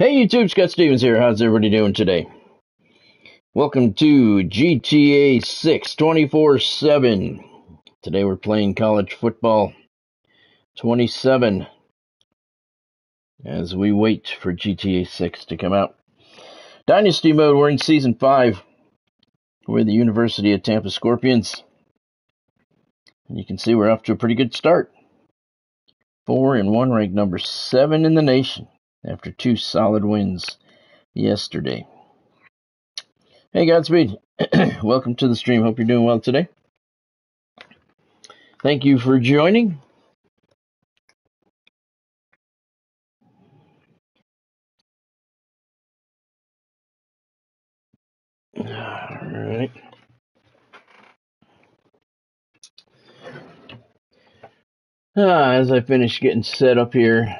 Hey YouTube, Scott Stevens here. How's everybody doing today? Welcome to GTA 6 24/7. Today we're playing college football 27 as we wait for GTA 6 to come out. Dynasty mode, we're in Season 5. We're the University of Tampa Scorpions. And you can see we're off to a pretty good start. 4-1, ranked number 7 in the nation after 2 solid wins yesterday. Hey Godspeed, welcome to the stream. Hope you're doing well today. Thank you for joining. All right. As I finish getting set up here,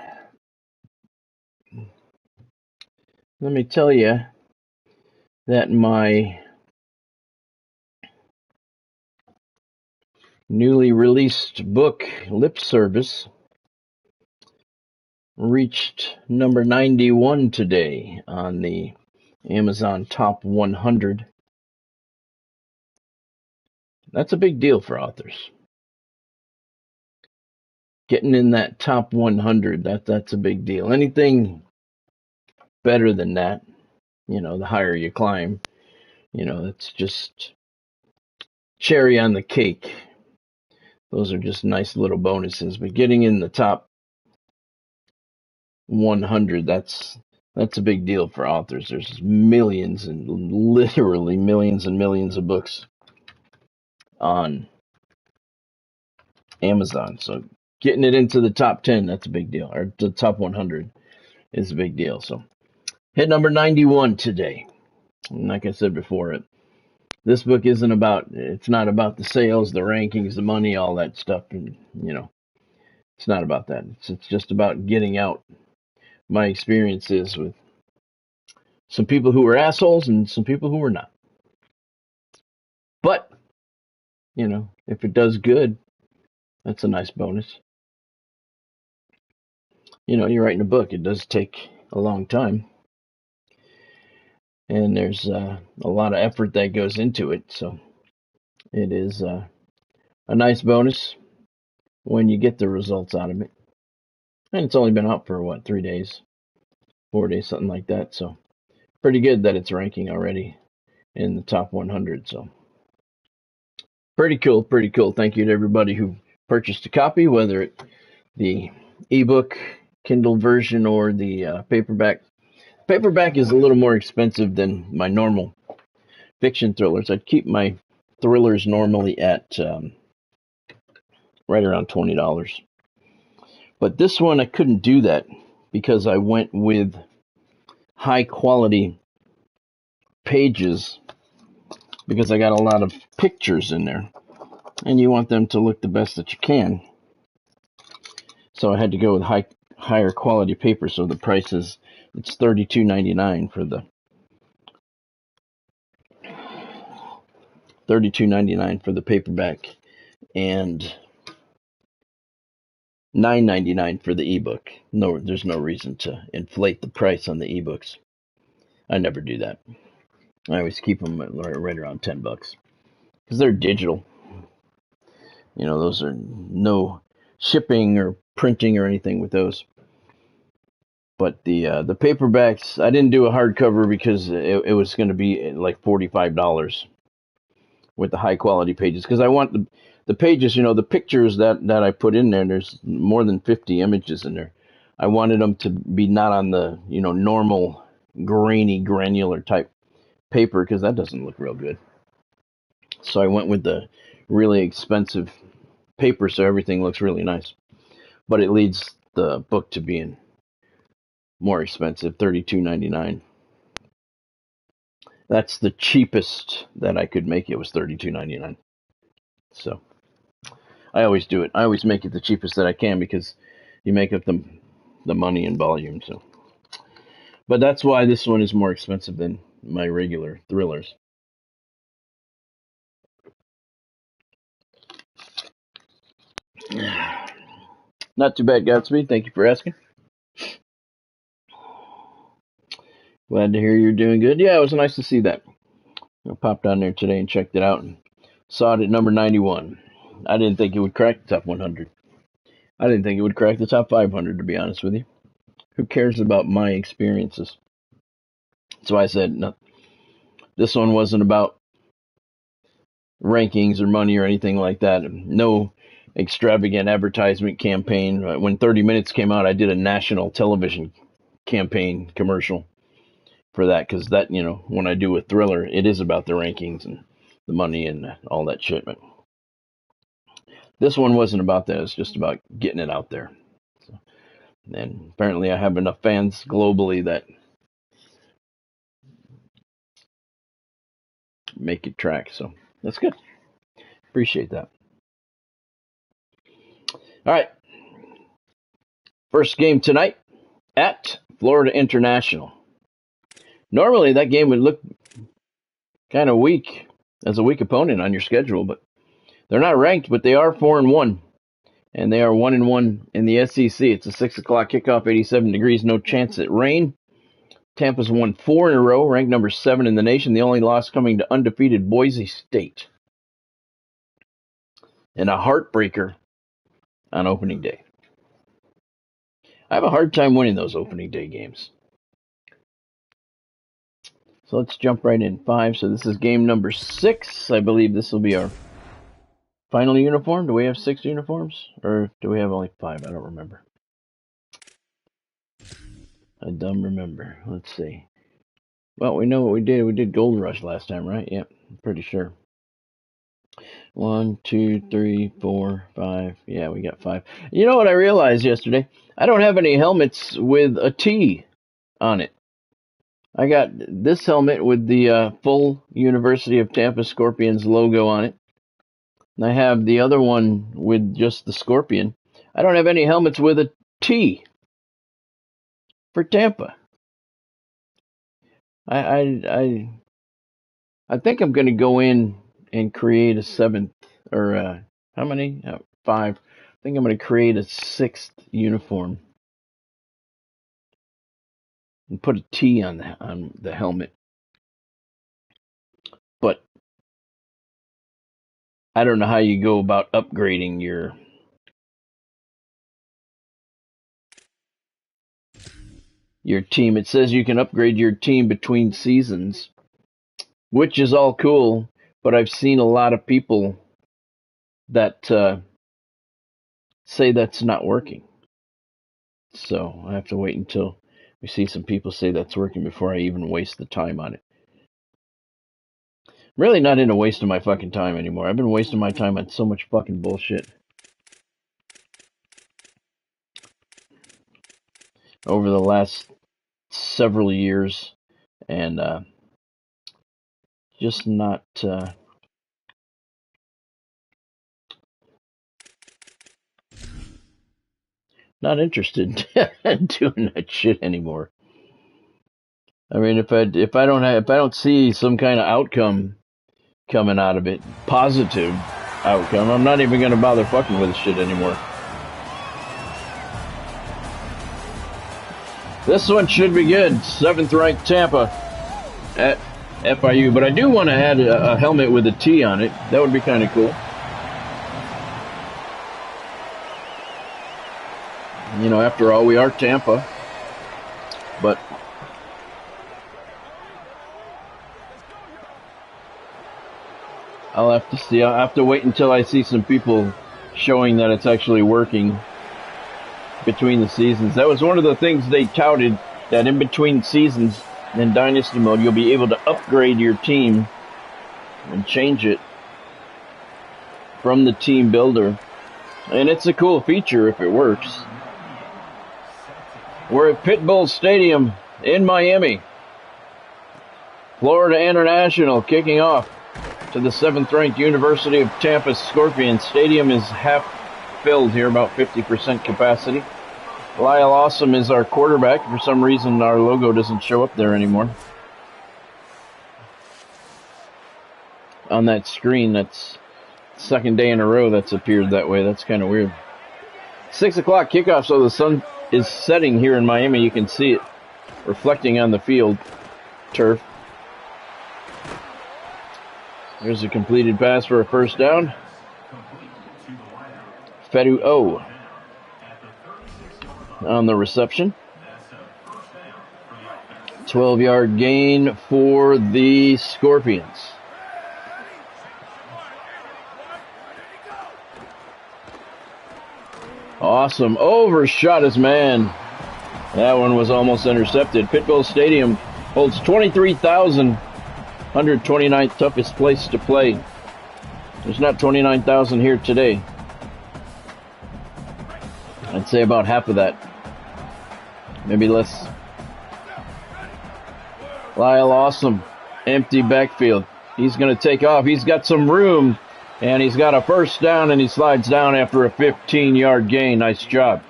let me tell you that my newly released book, Lip Service, reached number 91 today on the Amazon Top 100. That's a big deal for authors. Getting in that top 100, that's a big deal. Anything better than that, the higher you climb, it's just cherry on the cake. Those are just nice little bonuses. But getting in the top 100, that's a big deal for authors. There's millions and literally millions and millions of books on Amazon. So getting it into the top 10, that's a big deal. Or the top 100 is a big deal. So hit number 91 today. And like I said before, this book it's not about the sales, the rankings, the money, all that stuff. And, it's not about that. It's just about getting out my experiences with some people who were assholes and some people who were not. But, if it does good, that's a nice bonus. You're writing a book. It does take a long time. And there's a lot of effort that goes into it. So it is a nice bonus when you get the results out of it. And it's only been out for, 3 days, 4 days, something like that. So pretty good that it's ranking already in the top 100. So pretty cool, pretty cool. Thank you to everybody who purchased a copy, whether it the ebook, Kindle version, or the paperback. Paperback is a little more expensive than my normal fiction thrillers. I'd keep my thrillers normally at right around $20. But this one, I couldn't do that because I went with high quality pages because I got a lot of pictures in there. And you want them to look the best that you can. So I had to go with higher quality paper. So the price it's $32.99 for the $32.99 for the paperback and $9.99 for the ebook. No, there's no reason to inflate the price on the ebooks. I never do that. I always keep them right around $10 because they're digital. Those are no shipping or printing or anything with those. But the paperbacks, I didn't do a hardcover because it was going to be like $45 with the high quality pages because I want the pages, the pictures that I put in there. There's more than 50 images in there. I wanted them to be not on the normal grainy granular type paper because that doesn't look real good. So I went with the really expensive paper so everything looks really nice. But it leads the book to being more expensive, $32.99. That's the cheapest that I could make it was $32.99. So I always do it. I always make it the cheapest that I can because you make up the money in volume. So, but that's why this one is more expensive than my regular thrillers. Not too bad, Godspeed. Thank you for asking. Glad to hear you're doing good. Yeah, it was nice to see that. I popped on there today and checked it out and saw it at number 91. I didn't think it would crack the top 100. I didn't think it would crack the top 500, to be honest with you. Who cares about my experiences? So I said, no, this one wasn't about rankings or money or anything like that. No extravagant advertisement campaign. When 30 Minutes came out, I did a national television campaign commercial for that, because that, when I do a thriller, it is about the rankings and the money and all that shit. But this one wasn't about that. It's just about getting it out there. So, and apparently I have enough fans globally that make it track. So that's good. Appreciate that. All right. First game tonight at Florida International. Normally that game would look kind of weak as a weak opponent on your schedule, but they're not ranked, but they are 4-1, and they are 1-1 in the SEC. It's a 6 o'clock kickoff, 87 degrees, no chance at rain. Tampa's won 4 in a row, ranked number 7 in the nation. The only loss coming to undefeated Boise State. And a heartbreaker on opening day. I have a hard time winning those opening day games. So let's jump right in. 5. So this is game number 6. I believe this will be our final uniform. Do we have 6 uniforms? Or do we have only 5? I don't remember. I don't remember. Let's see. Well, we know what we did. We did Gold Rush last time, right? Yep, I'm pretty sure. 1, 2, 3, 4, 5. Yeah, we got 5. You know what I realized yesterday? I don't have any helmets with a T on it. I got this helmet with the full University of Tampa Scorpions logo on it. And I have the other one with just the Scorpion. I don't have any helmets with a T for Tampa. I think I'm going to go in and create a 7th, or how many? 5. I think I'm going to create a 6th uniform and put a T on the helmet. But I don't know how you go about upgrading your team. It says you can upgrade your team between seasons, which is all cool, but I've seen a lot of people that say that's not working. So I have to wait until we see some people say that's working before I even waste the time on it. I'm really not into wasting my fucking time anymore. I've been wasting my time on so much fucking bullshit over the last several years, and just not interested in doing that shit anymore. I mean, if I don't see some kind of outcome coming out of it, positive outcome, I'm not even gonna bother fucking with this shit anymore. This one should be good. 7th ranked Tampa at FIU, but I do want to add a helmet with a T on it. That would be kind of cool. After all, we are Tampa. But I'll have to see. I'll have to wait until I see some people showing that it's actually working between the seasons. That was one of the things they touted, that in between seasons in Dynasty mode, you'll be able to upgrade your team and change it from the team builder. And it's a cool feature if it works. We're at Pitbull Stadium in Miami. Florida International kicking off to the 7th ranked University of Tampa Scorpions. Stadium is half filled here, about 50% capacity. Lyle Awesome is our quarterback. For some reason, our logo doesn't show up there anymore. On that screen, that's second day in a row that's appeared that way. That's kind of weird. 6 o'clock kickoff, so the sun is setting here in Miami. You can see it reflecting on the field. turf. There's a completed pass for a first down. Fedu O on the reception. 12-yard gain for the Scorpions. Awesome. Overshot his man. That one was almost intercepted. Pitbull Stadium holds 23,000. 129th toughest place to play. There's not 29,000 here today. I'd say about half of that. Maybe less. Lyle Awesome. Empty backfield. He's going to take off. He's got some room. And he's got a first down, and he slides down after a 15-yard gain. Nice job.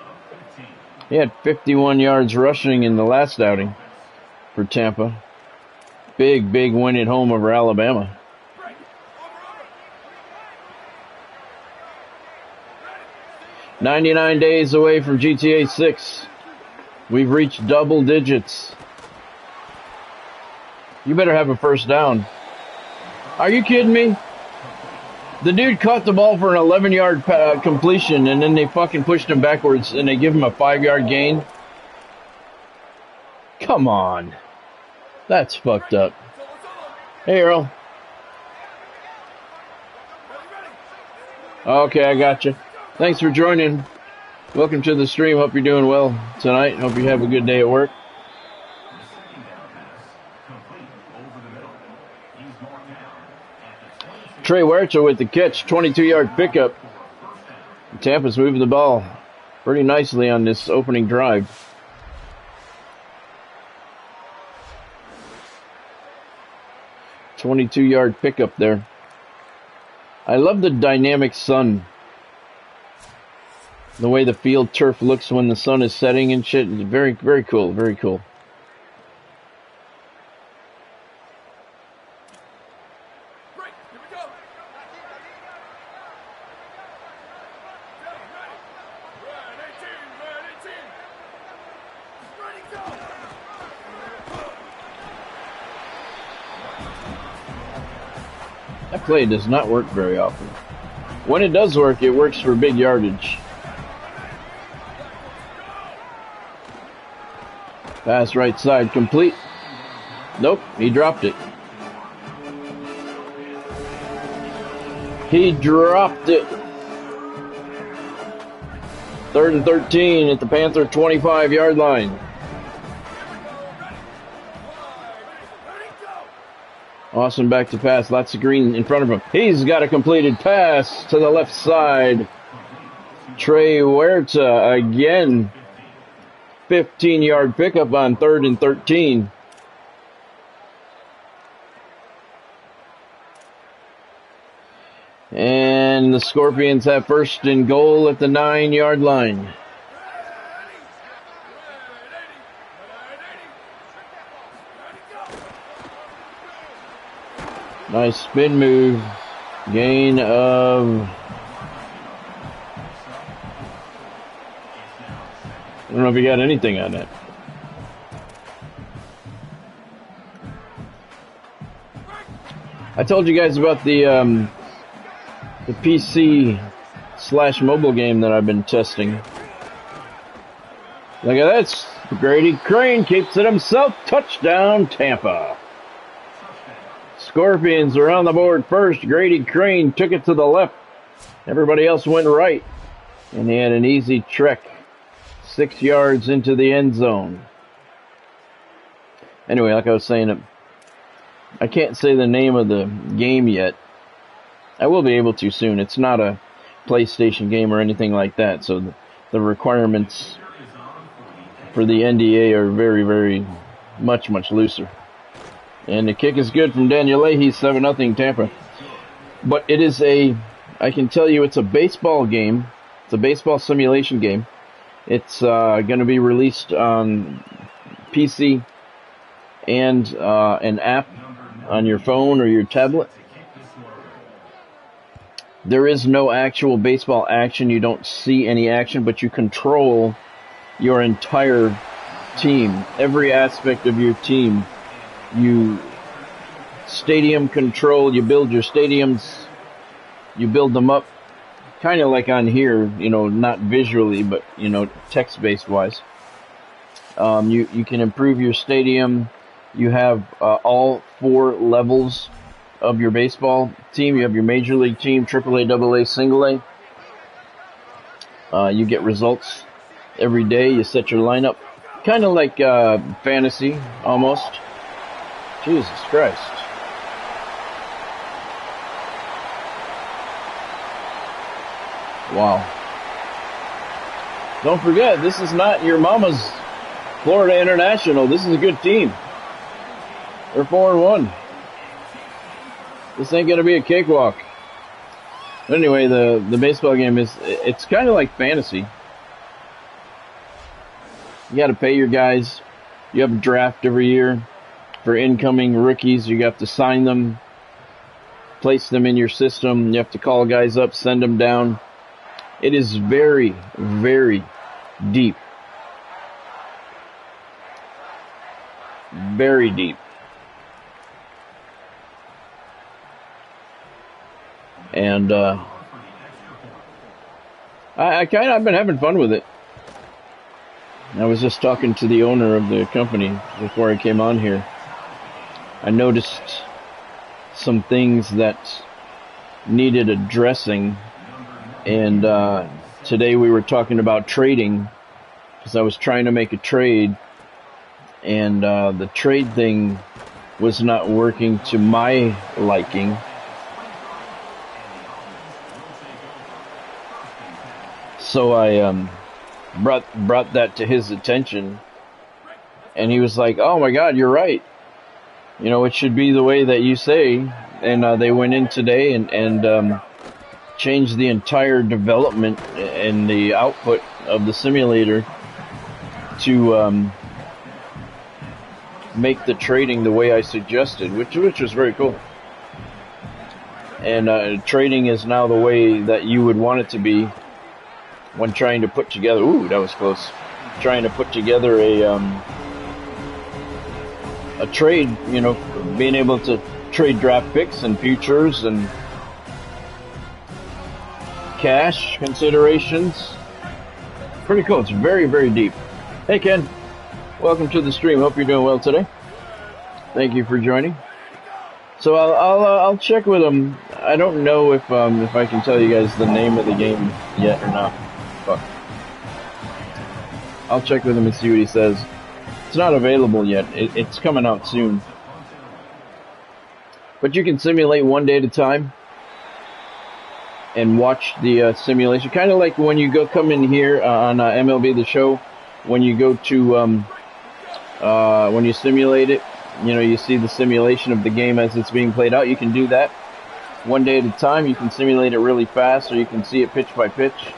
He had 51 yards rushing in the last outing for Tampa. Big, big win at home over Alabama. "99 days away from GTA 6. We've reached double digits." You better have a first down. Are you kidding me? The dude caught the ball for an 11-yard completion, and then they fucking pushed him backwards, and they give him a 5-yard gain? Come on. That's fucked up. Hey, Earl. Okay, I got you. Thanks for joining. Welcome to the stream. Hope you're doing well tonight. Hope you have a good day at work. Trey Huerta with the catch, 22-yard pickup. Tampa's moving the ball pretty nicely on this opening drive. "22-yard pickup there. I love the dynamic sun. The way the field turf looks when the sun is setting and shit. Very, very cool. Very cool. That play does not work very often. When it does work, it works for big yardage. Pass right side complete. Nope, he dropped it. He dropped it. 3rd and 13 at the Panther 25-yard line. Awesome back to pass. Lots of green in front of him. He's got a completed pass to the left side. Trey Huerta again. 15-yard pickup on 3rd and 13. And the Scorpions have 1st and goal at the 9-yard line. Nice spin move. Gain of... I don't know if you got anything on that. I told you guys about the PC/mobile game that I've been testing. Look at this. Grady Crane keeps it himself. Touchdown, Tampa. Scorpions are on the board first. Grady Crane took it to the left. Everybody else went right. And he had an easy trek. 6 yards into the end zone. Anyway, like I was saying, I can't say the name of the game yet. I will be able to soon. It's not a PlayStation game or anything like that, so the requirements for the NDA are very, very much looser. And the kick is good from Daniel Leahy, 7-0 Tampa. But it is I can tell you it's a baseball game. It's a baseball simulation game. It's going to be released on PC and an app on your phone or your tablet. There is no actual baseball action. You don't see any action, but you control your entire team, every aspect of your team you stadium control, you build your stadiums, you build them up kind of like on here, not visually, but, text-based wise. You can improve your stadium. You have all 4 levels of your baseball team. You have your major league team, AAA, AA, single A. You get results every day. You set your lineup. Kind of like fantasy, almost. Jesus Christ. Wow. Don't forget, this is not your mama's Florida International. This is a good team. They're 4-1. This ain't gonna be a cakewalk. But anyway, the baseball game it's kind of like fantasy. You got to pay your guys. You have a draft every year for incoming rookies. You have to sign them, place them in your system. You have to call guys up, send them down. It is very, very deep. Very deep. And I've been having fun with it. I was just talking to the owner of the company before I came on here. I noticed some things that needed addressing, and today we were talking about trading, because I was trying to make a trade, and the trade thing was not working to my liking. So I brought that to his attention, and he was like, "Oh my God, you're right. It should be the way that you say." And they went in today and changed the entire development and the output of the simulator to make the trading the way I suggested, which was very cool. And trading is now the way that you would want it to be when trying to put together. Ooh, that was close. Trying to put together a trade, being able to trade draft picks and futures and cash considerations. Pretty cool. It's very, very deep. Hey, Ken. Welcome to the stream. Hope you're doing well today. Thank you for joining. So I'll check with him. I don't know if I can tell you guys the name of the game yet or not. But I'll check with him and see what he says. It's not available yet. It's coming out soon. But you can simulate one day at a time and watch the simulation. Kind of like when you come in here on MLB The Show, when you go to when you simulate it, you see the simulation of the game as it's being played out. You can do that one day at a time. You can simulate it really fast, or you can see it pitch by pitch.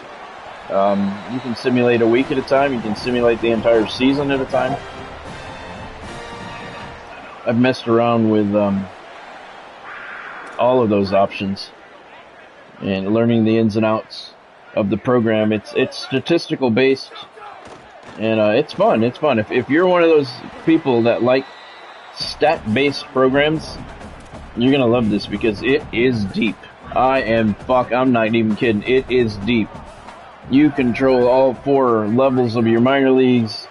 You can simulate a week at a time. You can simulate the entire season at a time. I've messed around with all of those options and learning the ins and outs of the program. It's statistical based, and it's fun. It's fun. If you're one of those people that like stat-based programs, you're gonna love this, because it is deep. I'm not even kidding. It is deep. You control all 4 levels of your minor leagues,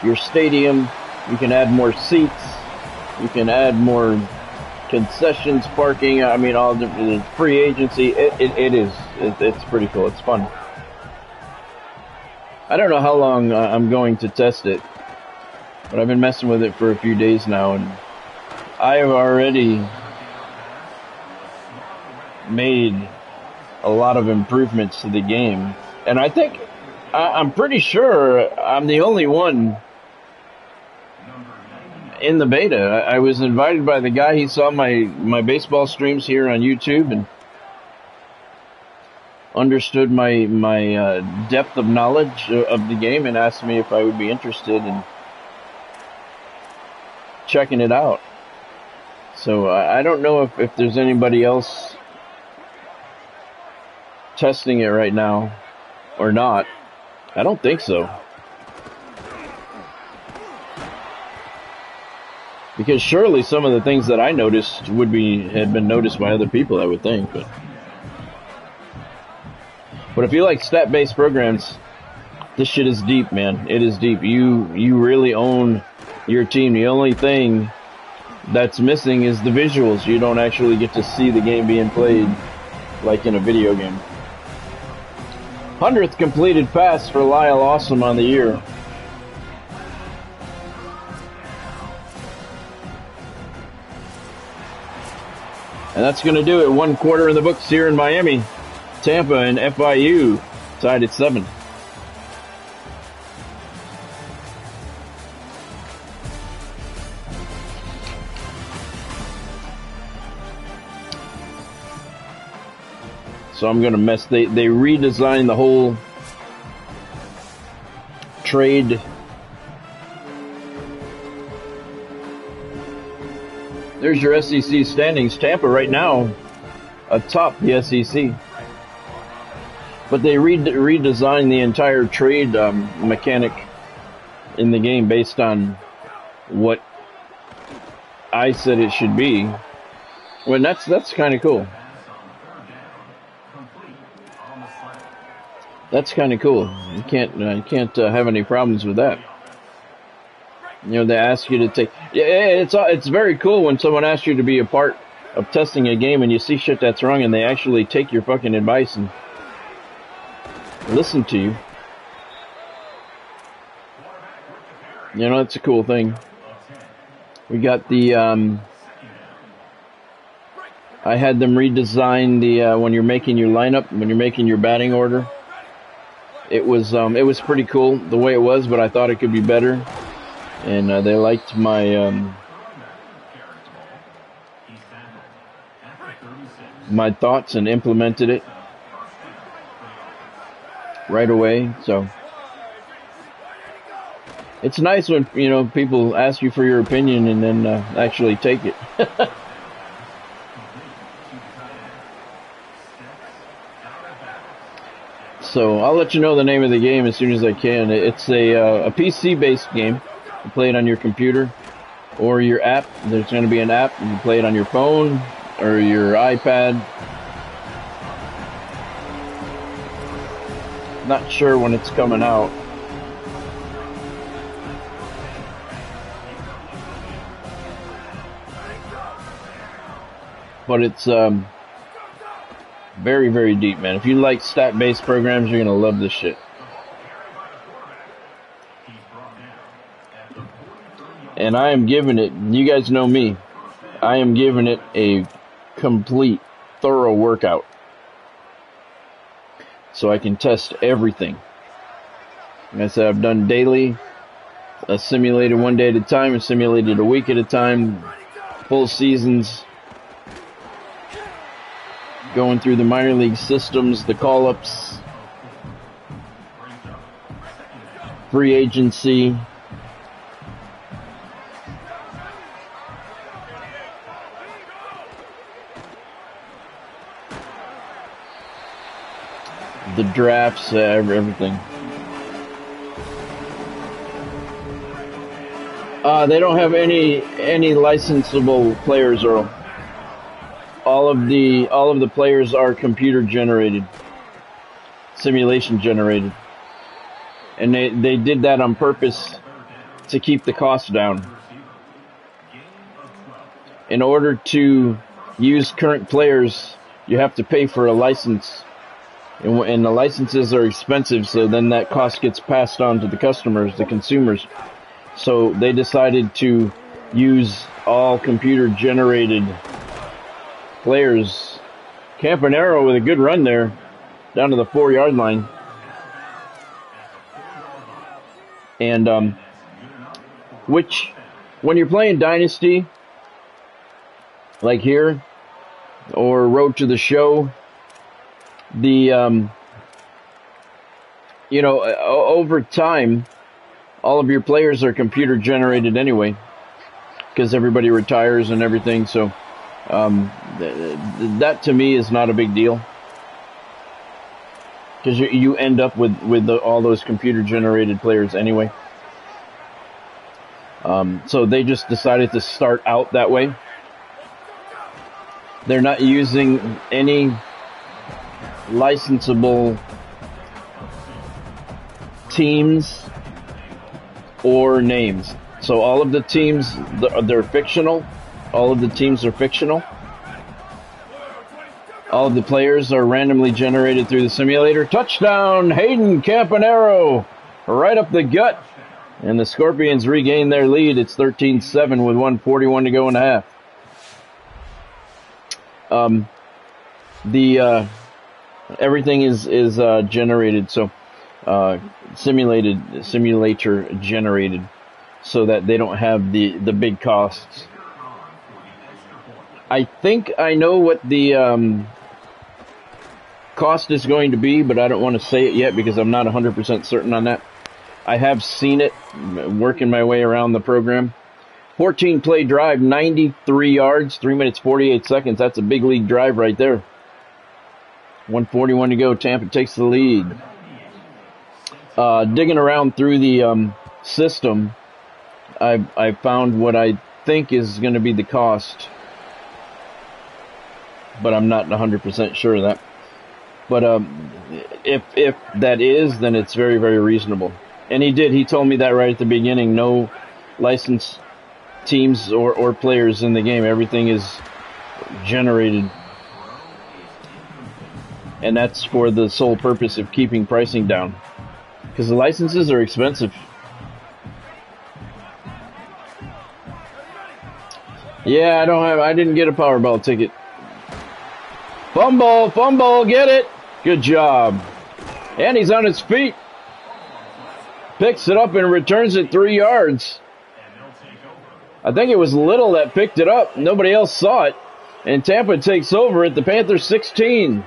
your stadium. You can add more seats. You can add more concessions, parking. I mean, all the free agency. It's pretty cool. It's fun. I don't know how long I'm going to test it, but I've been messing with it for a few days now, and I have already made a lot of improvements to the game. And I think, I'm pretty sure I'm the only one in the beta. I was invited by the guy. He saw my baseball streams here on YouTube and understood my depth of knowledge of the game, and asked me if I would be interested in checking it out. So I don't know if there's anybody else testing it right now or not. I don't think so. Because surely some of the things that I noticed had been noticed by other people, I would think. But if you like stat-based programs, this shit is deep, man. It is deep. You really own your team. The only thing that's missing is the visuals. You don't actually get to see the game being played like in a video game. 100th completed pass for Lyle Awesome on the year. And that's going to do it. 1 quarter in the books here in Miami. Tampa and FIU tied at 7. So I'm going to mess. They redesigned the whole trade. There's your SEC standings. Tampa right now atop the SEC. But they redesigned the entire trade mechanic in the game based on what I said it should be. Well, that's kind of cool. That's kind of cool. You can't have any problems with that. You know, they ask you to take. Yeah, it's very cool when someone asks you to be a part of testing a game and you see shit that's wrong and they actually take your fucking advice and listen to you. You know, it's a cool thing. We got the. I had them redesign the when you're making your lineup, when you're making your batting order. It was pretty cool the way it was, but I thought it could be better. And they liked my thoughts and implemented it right away. So it's nice when, you know, people ask you for your opinion and then actually take it. So I'll let you know the name of the game as soon as I can. It's a PC-based game. You play it on your computer or your app. There's going to be an app. You can play it on your phone or your iPad. Not sure when it's coming out. But it's very, very deep, man. If you like stat-based programs, you're going to love this shit. And I am giving it, you guys know me, I am giving it a complete, thorough workout. So I can test everything. Like I said, I've done daily, a simulated 1 day at a time, a simulated a week at a time, full seasons, going through the minor league systems, the call-ups, free agency, the drafts, everything. They don't have any licensable players, Earl. All of the players are computer generated, simulation generated, and they did that on purpose to keep the cost down. In order to use current players, you have to pay for a license, and the licenses are expensive. So then that cost gets passed on to the customers, the consumers. So they decided to use all computer generated players. Campanero with a good run there, down to the 4-yard line. And, which, when you're playing Dynasty, like here, or Road to the Show, the, you know, over time, all of your players are computer generated anyway, because everybody retires and everything, so that to me is not a big deal, because you end up with all those computer generated players anyway. So they just decided to start out that way. They're not using any licensable teams or names. So all of the teams, they're fictional. All of the teams are fictional. All of the players are randomly generated through the simulator. Touchdown, Hayden Campanaro, right up the gut. And the Scorpions regain their lead. It's 13-7 with 1:41 to go in the half. Everything is generated, so simulator generated, so that they don't have the big costs. I think I know what the cost is going to be, but I don't want to say it yet because I'm not 100% certain on that. I have seen it working my way around the program. 14-play drive, 93 yards, 3 minutes 48 seconds. That's a big league drive right there. 1:41 to go. Tampa takes the lead. Digging around through the system, I found what I think is going to be the cost, but I'm not 100% sure of that. But if that is, then it's very, very reasonable. And he told me that right at the beginning. No licensed teams or players in the game. Everything is generated. And that's for the sole purpose of keeping pricing down. Because the licenses are expensive. Yeah, I didn't get a Powerball ticket. Fumble, get it. Good job. And he's on his feet. Picks it up and returns it 3 yards. I think it was Little that picked it up. Nobody else saw it. And Tampa takes over at the Panthers 16.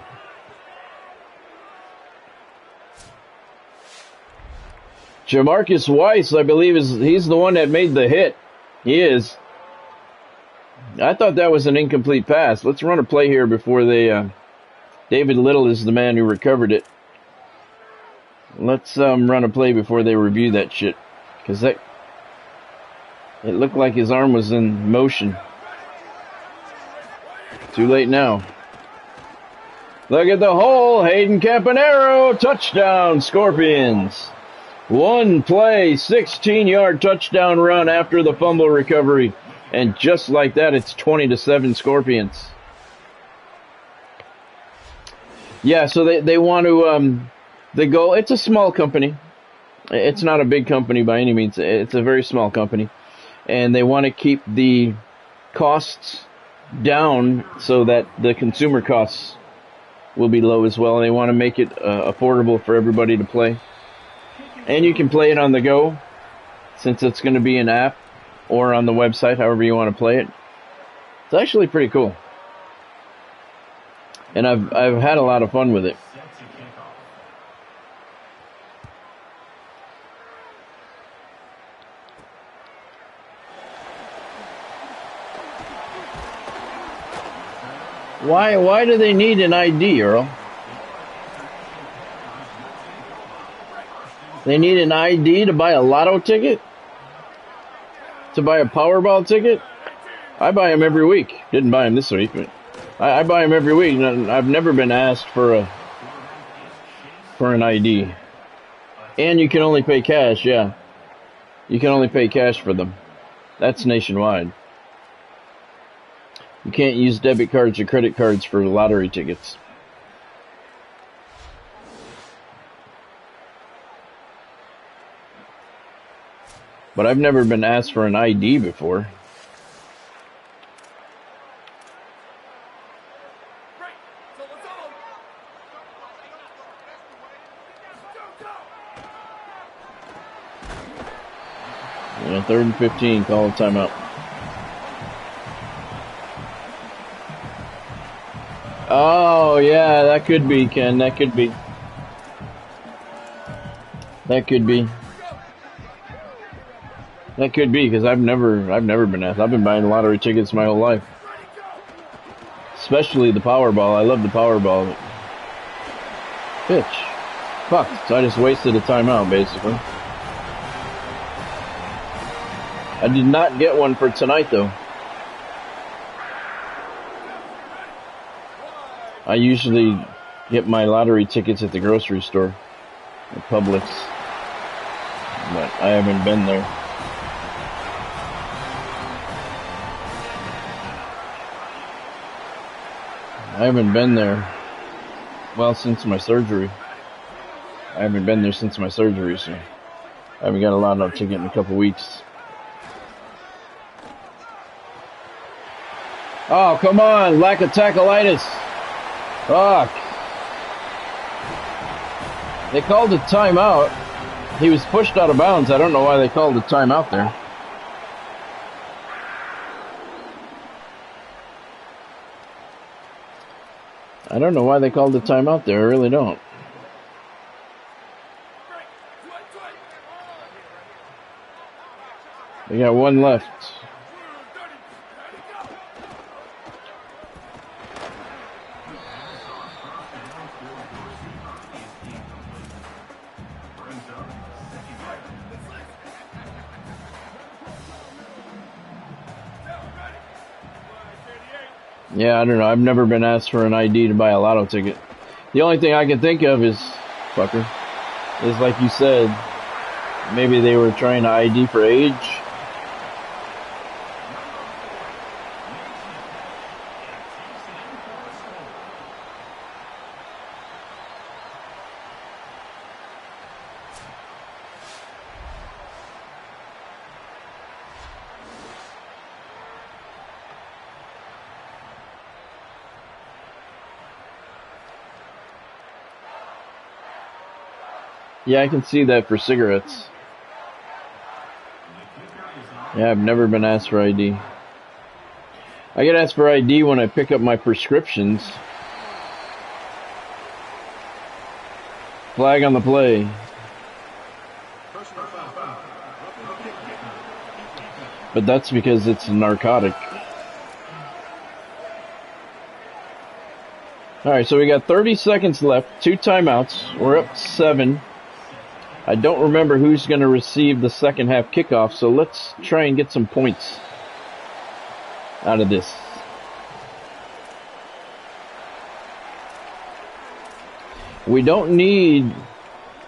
Jamarcus Weiss, I believe, he's the one that made the hit. He is. I thought that was an incomplete pass. Let's run a play here before they... David Little is the man who recovered it. Let's run a play before they review that shit. Because it looked like his arm was in motion. Too late now. Look at the hole. Hayden Campanaro. Touchdown, Scorpions. One play, 16-yard touchdown run after the fumble recovery. And just like that, it's 20-7 Scorpions. Yeah, so they want to, the goal, it's a small company. It's not a big company by any means. It's a very small company. And they want to keep the costs down so that the consumer costs will be low as well. And they want to make it affordable for everybody to play. And you can play it on the go, since it's going to be an app or on the website, however you want to play it. It's actually pretty cool. And I've had a lot of fun with it. Why do they need an ID, Earl? They need an ID to buy a lotto ticket? To buy a Powerball ticket? I buy them every week. Didn't buy them this week, but I buy them every week. I've never been asked for an ID. And you can only pay cash, yeah. You can only pay cash for them. That's nationwide. You can't use debit cards or credit cards for lottery tickets. But I've never been asked for an ID before. Yeah, 3rd and 15, call a timeout. Oh, yeah, that could be, Ken. That could be. That could be. That could be, because I've never been asked. I've been buying lottery tickets my whole life. Especially the Powerball. I love the Powerball. Pitch. Fuck. So I just wasted a timeout, basically. I did not get one for tonight, though. I usually get my lottery tickets at the grocery store, at Publix, but I haven't been there. I haven't been there, well, since my surgery. I haven't been there since my surgery, so I haven't got a lotto ticket in a couple weeks. Oh, come on, lack of tackleitis. Fuck. They called a timeout. He was pushed out of bounds. I don't know why they called a timeout there. I don't know why they called the timeout there. I really don't. They got one left. Yeah, I don't know. I've never been asked for an ID to buy a lotto ticket. The only thing I can think of is, fucker, is like you said, maybe they were trying to ID for age. Yeah, I can see that for cigarettes. Yeah, I've never been asked for ID. I get asked for ID when I pick up my prescriptions. Flag on the play. But that's because it's a narcotic. Alright, so we got 30 seconds left. 2 timeouts. We're up 7. I don't remember who's going to receive the second half kickoff, so let's try and get some points out of this. We don't need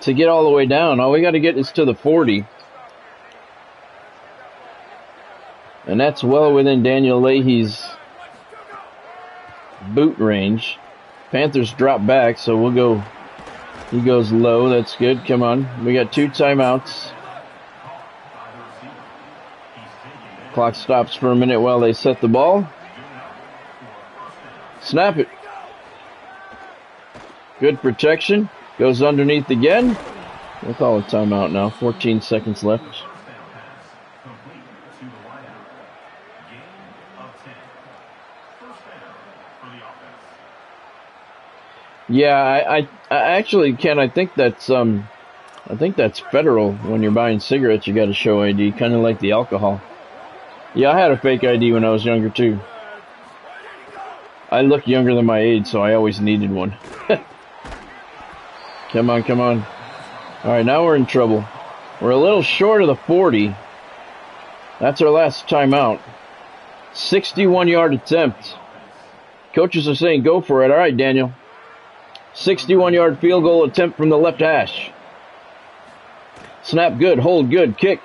to get all the way down. All we got to get is to the 40. And that's well within Daniel Leahy's boot range. Panthers drop back, so we'll go. He goes low. That's good. Come on. We got 2 timeouts. Clock stops for a minute while they set the ball. Snap it. Good protection. Goes underneath again. We'll call a timeout now. 14 seconds left. Yeah, I actually, Ken, I think that's federal. When you're buying cigarettes, you got to show ID, kind of like the alcohol. Yeah, I had a fake ID when I was younger too. I look younger than my age, so I always needed one. Come on, come on. All right, now we're in trouble. We're a little short of the 40. That's our last timeout. 61-yard attempt. Coaches are saying go for it. All right, Daniel. 61-yard field goal attempt from the left hash. Snap good, hold good, kick.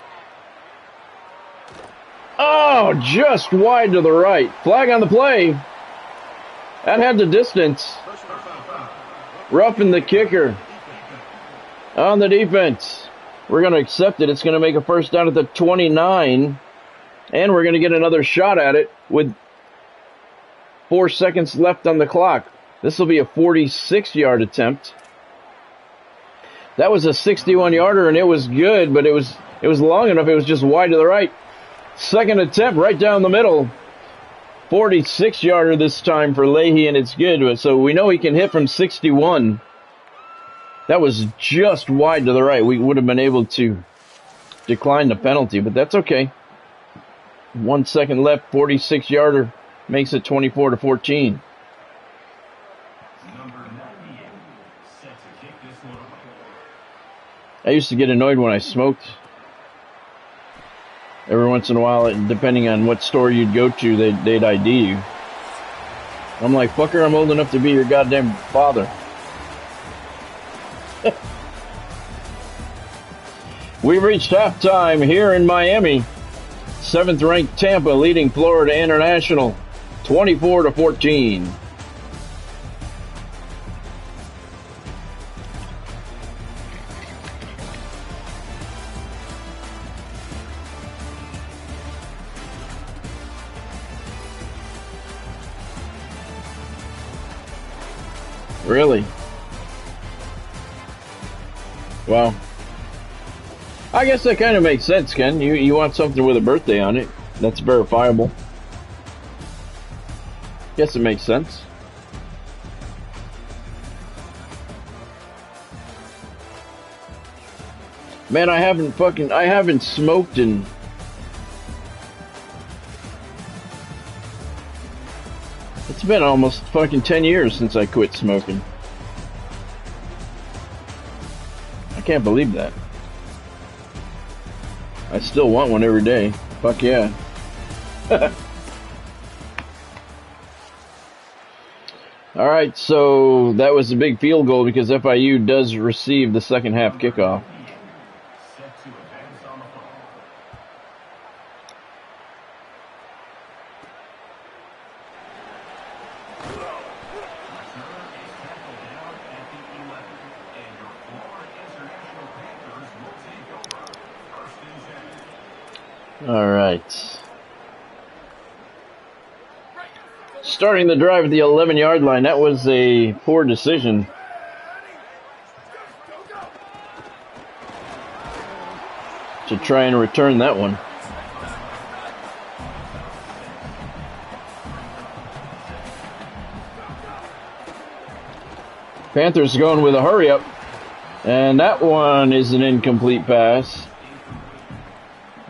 Oh, just wide to the right. Flag on the play. That had the distance. Roughing the kicker. On the defense. We're going to accept it. It's going to make a first down at the 29. And we're going to get another shot at it with 4 seconds left on the clock. This will be a 46-yard attempt. That was a 61-yarder, and it was good, but it was long enough. It was just wide to the right. Second attempt, right down the middle. 46-yarder this time for Leahy, and it's good. So we know he can hit from 61. That was just wide to the right. We would have been able to decline the penalty, but that's okay. 1 second left, 46-yarder makes it 24-14. I used to get annoyed when I smoked. Every once in a while, depending on what store you'd go to, they'd ID you. I'm like, fucker, I'm old enough to be your goddamn father. We've reached halftime here in Miami. 7th ranked Tampa leading Florida International 24-14. Really? Well, I guess that kind of makes sense, Ken. You want something with a birthday on it. That's verifiable. Guess it makes sense. Man, I haven't smoked in... It's been almost fucking 10 years since I quit smoking. I can't believe that. I still want one every day. Fuck yeah. Alright, so that was a big field goal because FIU does receive the second half kickoff. Alright. Starting the drive at the 11-yard line. That was a poor decision. To try and return that one. Panthers going with a hurry up. And that one is an incomplete pass.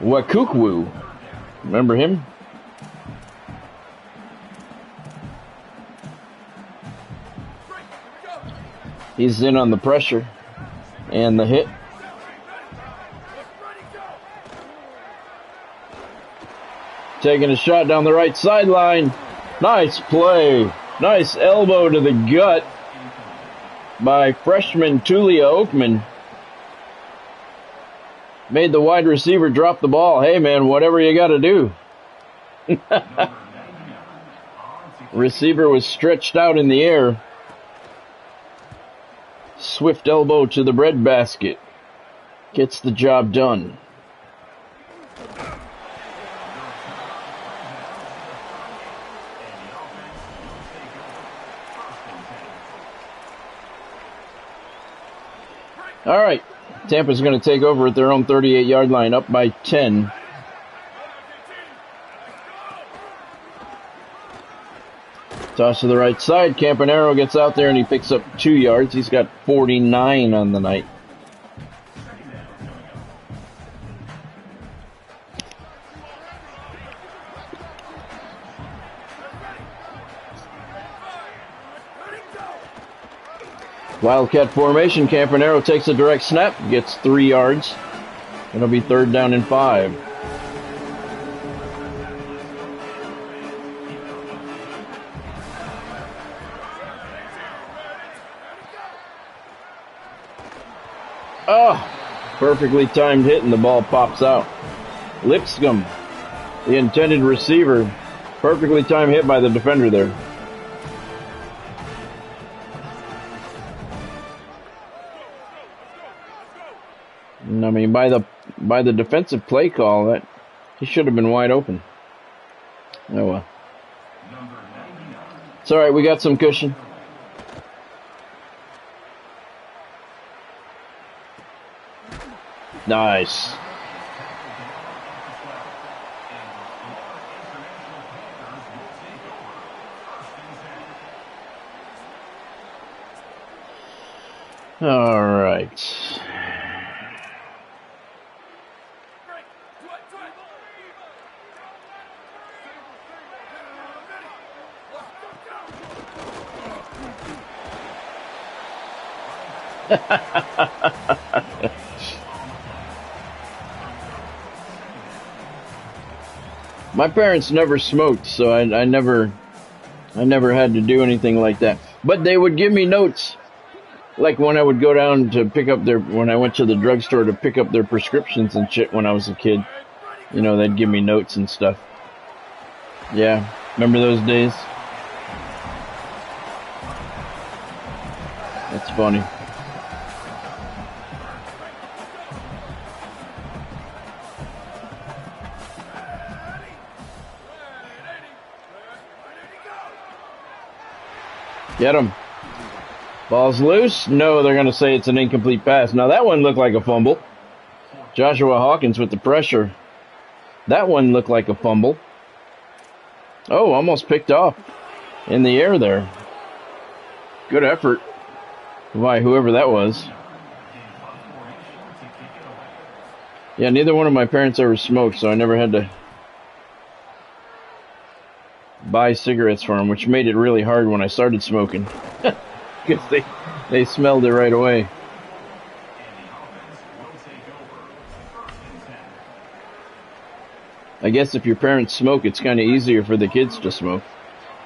Wakukwu. Remember him? He's in on the pressure and the hit. Taking a shot down the right sideline. Nice play. Nice elbow to the gut by freshman Tulia Oakman. Made the wide receiver drop the ball. Hey, man, whatever you got to do. Receiver was stretched out in the air. Swift elbow to the breadbasket. Gets the job done. All right. Tampa's going to take over at their own 38-yard line, up by 10. Toss to the right side. Campanaro gets out there and he picks up 2 yards. He's got 49 on the night. Wildcat formation. Campanaro takes a direct snap, gets 3 yards. It'll be 3rd down and 5. Oh, perfectly timed hit and the ball pops out. Lipscomb, the intended receiver, perfectly timed hit by the defender there. I mean, by the defensive play call, that he should have been wide open. Oh well. It's all right. We got some cushion. Nice. All right. My parents never smoked, so I never had to do anything like that. But they would give me notes. Like when I would go down to pick up when I went to the drugstore to pick up their prescriptions and shit when I was a kid. You know, they'd give me notes and stuff. Yeah, remember those days? That's funny. Get him. Ball's loose. No, they're going to say it's an incomplete pass. Now, that one looked like a fumble. Joshua Hawkins with the pressure. That one looked like a fumble. Oh, almost picked off in the air there. Good effort by whoever that was. Yeah, neither one of my parents ever smoked, so I never had to buy cigarettes for them, which made it really hard when I started smoking. Because they smelled it right away. I guess if your parents smoke, it's kind of easier for the kids to smoke.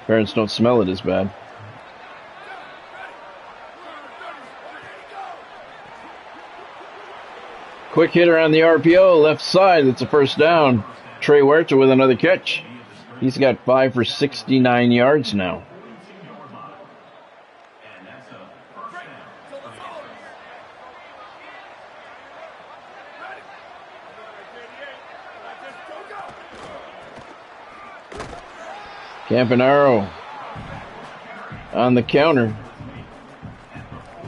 Parents don't smell it as bad. Quick hitter on the RPO, left side. That's a first down. Trey Huerta with another catch. He's got 5 for 69 yards now. Campanaro on the counter.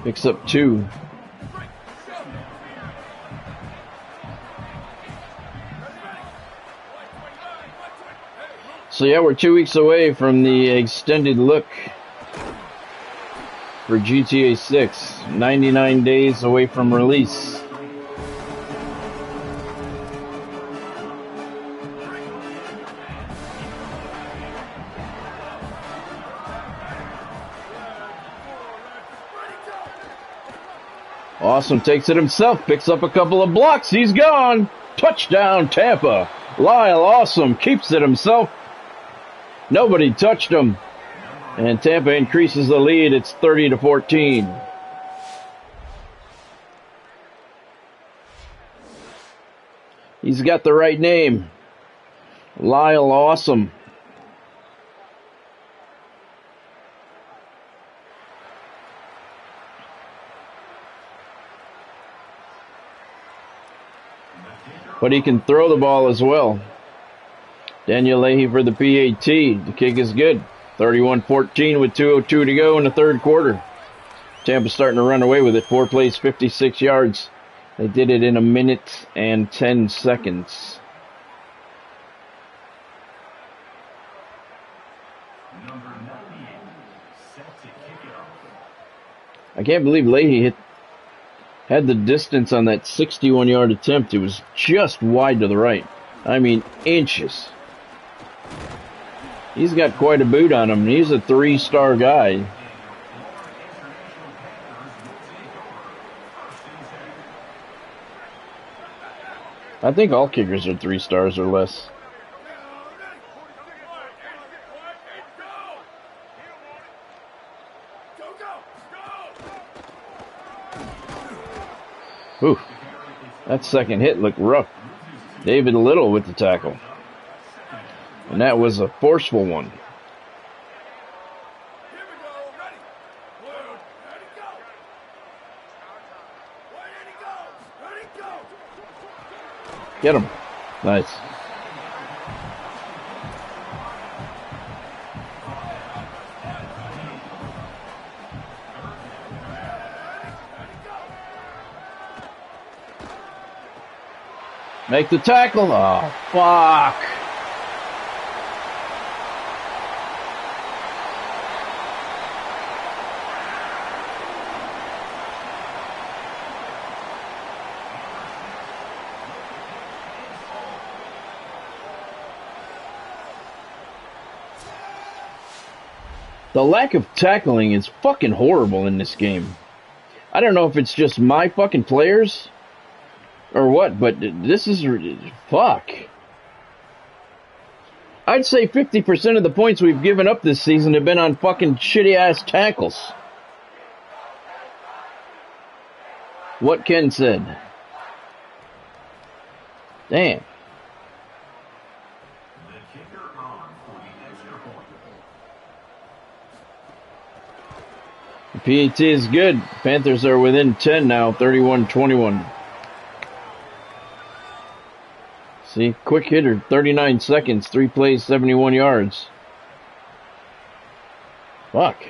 Picks up 2. So yeah, we're 2 weeks away from the extended look for GTA 6. 99 days away from release. Awesome takes it himself, picks up a couple of blocks, he's gone! Touchdown Tampa! Lyle Awesome keeps it himself. Nobody touched him. And Tampa increases the lead, it's 30-14. He's got the right name. Lyle Awesome. But he can throw the ball as well. Daniel Leahy for the PAT. The kick is good. 31-14 with 2:02 to go in the third quarter. Tampa's starting to run away with it. 4 plays, 56 yards. They did it in 1 minute and 10 seconds. I can't believe Leahy had the distance on that 61-yard attempt. It was just wide to the right. I mean, inches. He's got quite a boot on him. He's a 3-star guy. I think all kickers are 3 stars or less. Ooh, that second hit looked rough. David Little with the tackle. And that was a forceful one. Get him. Nice. Make the tackle. Oh, fuck. The lack of tackling is fucking horrible in this game. I don't know if it's just my fucking players or what, but this is fuck. I'd say 50% of the points we've given up this season have been on fucking shitty-ass tackles. What Ken said. Damn. The PAT is good. Panthers are within 10 now, 31-21. See, quick hitter, 39 seconds, 3 plays, 71 yards. Fuck.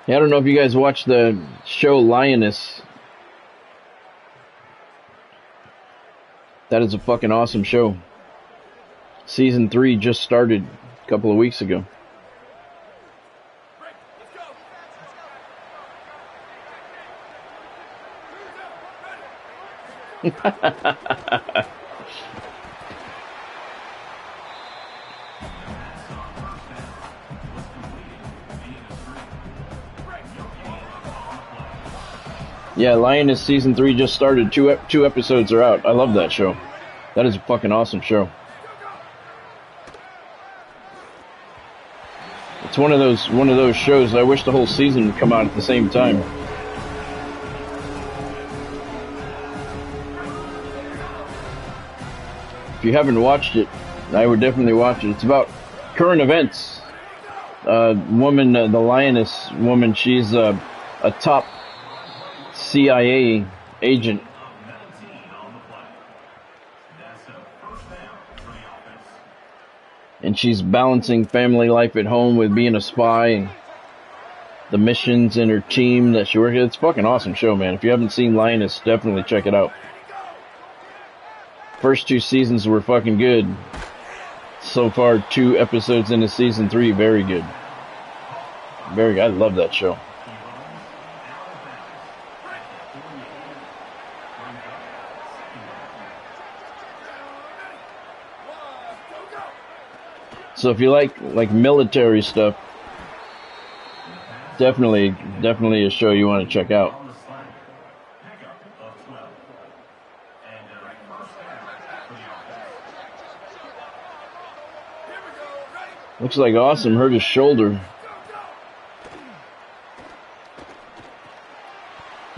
Yeah, I don't know if you guys watched the show Lioness. That is a fucking awesome show. Season 3 just started a couple of weeks ago. Yeah, Lioness Season 3 just started. Two episodes are out. I love that show. That is a fucking awesome show. It's one of those shows I wish the whole season would come out at the same time. If you haven't watched it, I would definitely watch it. It's about current events. Woman, the Lioness woman, she's a top CIA agent. And she's balancing family life at home with being a spy and the missions and her team that she works with. It's a fucking awesome show, man. If you haven't seen Lioness, definitely check it out. First 2 seasons were fucking good. So far, 2 episodes into season 3, very good. Very good. I love that show. So if you like military stuff, definitely a show you want to check out. Looks like Awesome hurt his shoulder.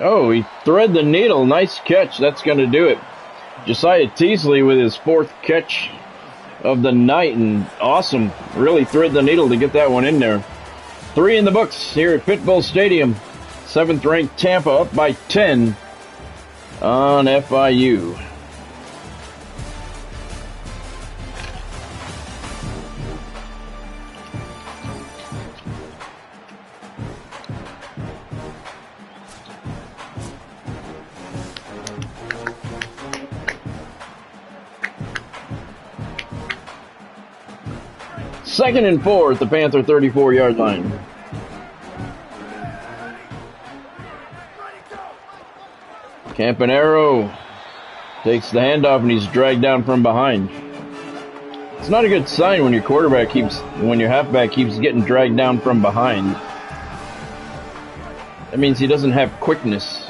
Oh, he thread the needle. Nice catch. That's going to do it. Josiah Teasley with his 4th catch of the night, and Awesome really thread the needle to get that one in there. 3 in the books here at Pitbull Stadium. 7th ranked Tampa up by 10 on FIU. Second and 4 at the Panther 34-yard line. Campanaro takes the handoff and he's dragged down from behind. It's not a good sign when your halfback keeps getting dragged down from behind. That means he doesn't have quickness.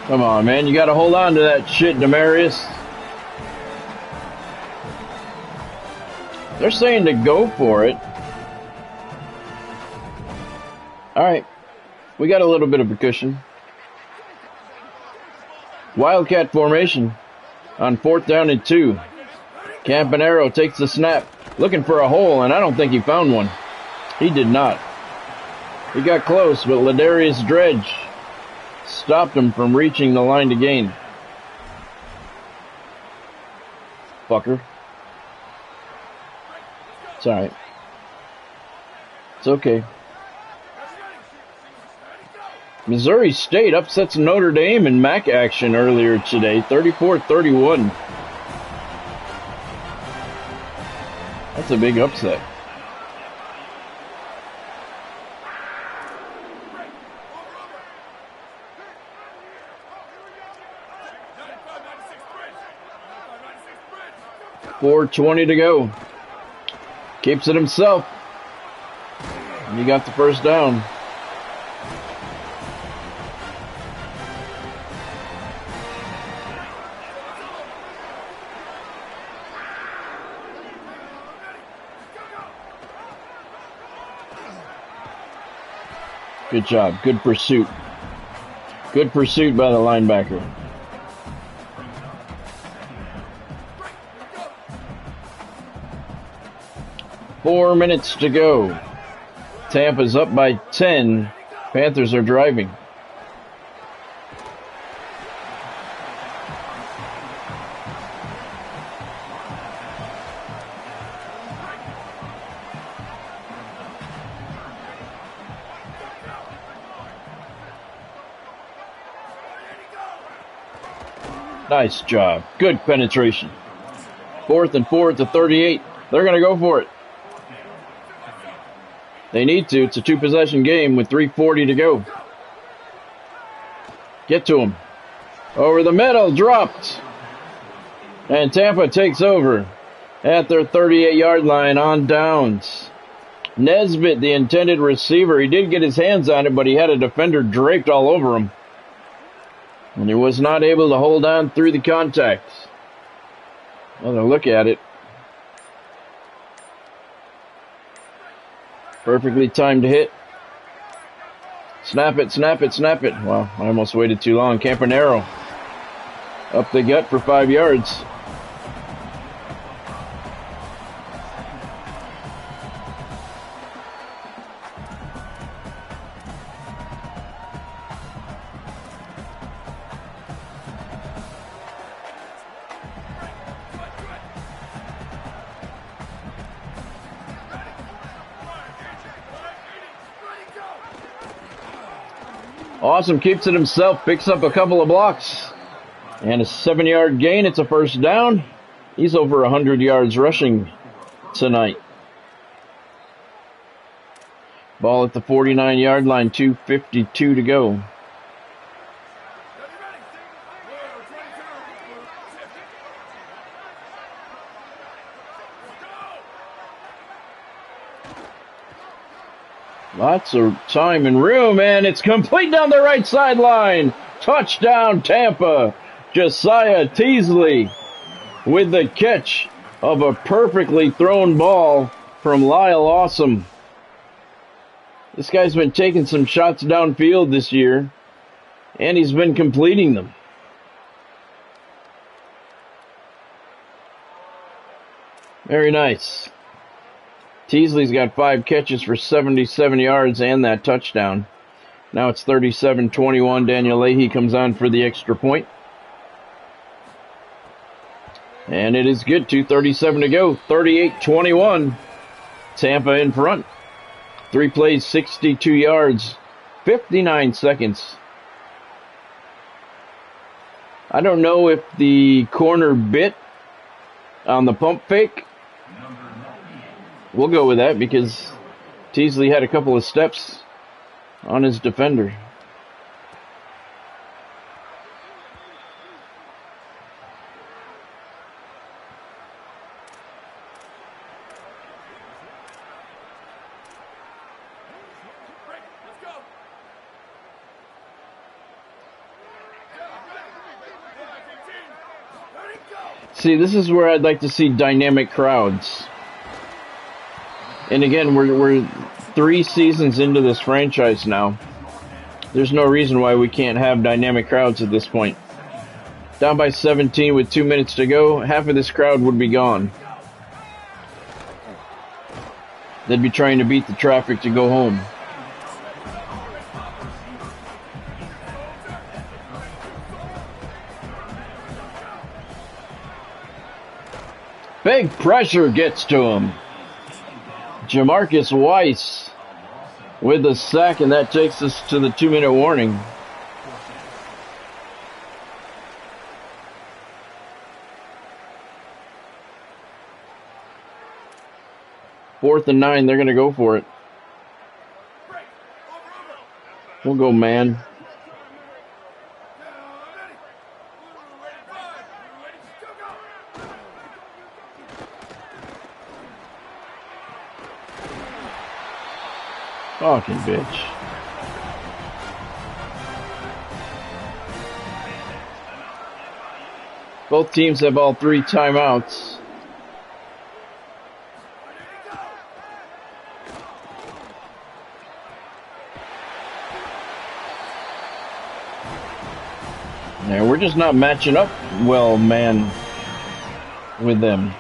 Come on, man. You got to hold on to that shit, Demarius. They're saying to go for it. All right. We got a little bit of a cushion. Wildcat formation on 4th down and 2. Campanaro takes the snap, looking for a hole, and I don't think he found one. He did not. He got close, but Ladarius Dredge stopped him from reaching the line to gain. Fucker. It's alright. It's okay. Missouri State upsets Notre Dame in MAC action earlier today, 34-31. That's a big upset. .4:20 to go. Keeps it himself. And he got the first down. Good job. Good pursuit. Good pursuit by the linebacker. Four minutes to go. Tampa's up by 10. Panthers are driving. Nice job. Good penetration. 4th and 4 at the 38. They're going to go for it. They need to. It's a two-possession game with 3:40 to go. Get to him. Over the middle. Dropped. And Tampa takes over at their 38-yard line on downs. Nesbitt, the intended receiver, he did get his hands on it, but he had a defender draped all over him. And he was not able to hold on through the contact. Another look at it. Perfectly timed hit. Snap it, snap it, snap it. Wow, I almost waited too long. Campanaro up the gut for 5 yards. Awesome keeps it himself, picks up a couple of blocks. And a 7-yard gain. It's a first down. He's over 100 yards rushing tonight. Ball at the 49-yard line, 2:52 to go. Lots of time and room, and it's complete down the right sideline. Touchdown, Tampa. Josiah Teasley with the catch of a perfectly thrown ball from Lyle Awesome. This guy's been taking some shots downfield this year, and he's been completing them. Very nice. Teasley's got 5 catches for 77 yards and that touchdown. Now it's 37-21. Daniel Leahy comes on for the extra point. And it is good. 2:37 to go. 38-21. Tampa in front. 3 plays, 62 yards, 59 seconds. I don't know if the corner bit on the pump fake. We'll go with that because Teasley had a couple of steps on his defender. See, this is where I'd like to see dynamic crowds. And again, we're 3 seasons into this franchise now. There's no reason why we can't have dynamic crowds at this point. Down by 17 with 2 minutes to go, half of this crowd would be gone. They'd be trying to beat the traffic to go home. Big pressure gets to him. Jamarcus Weiss with a sack, and that takes us to the 2-minute warning. Fourth and 9, they're going to go for it. We'll go man. Fucking bitch. Both teams have all 3 timeouts. Yeah, we're just not matching up well, man, with them.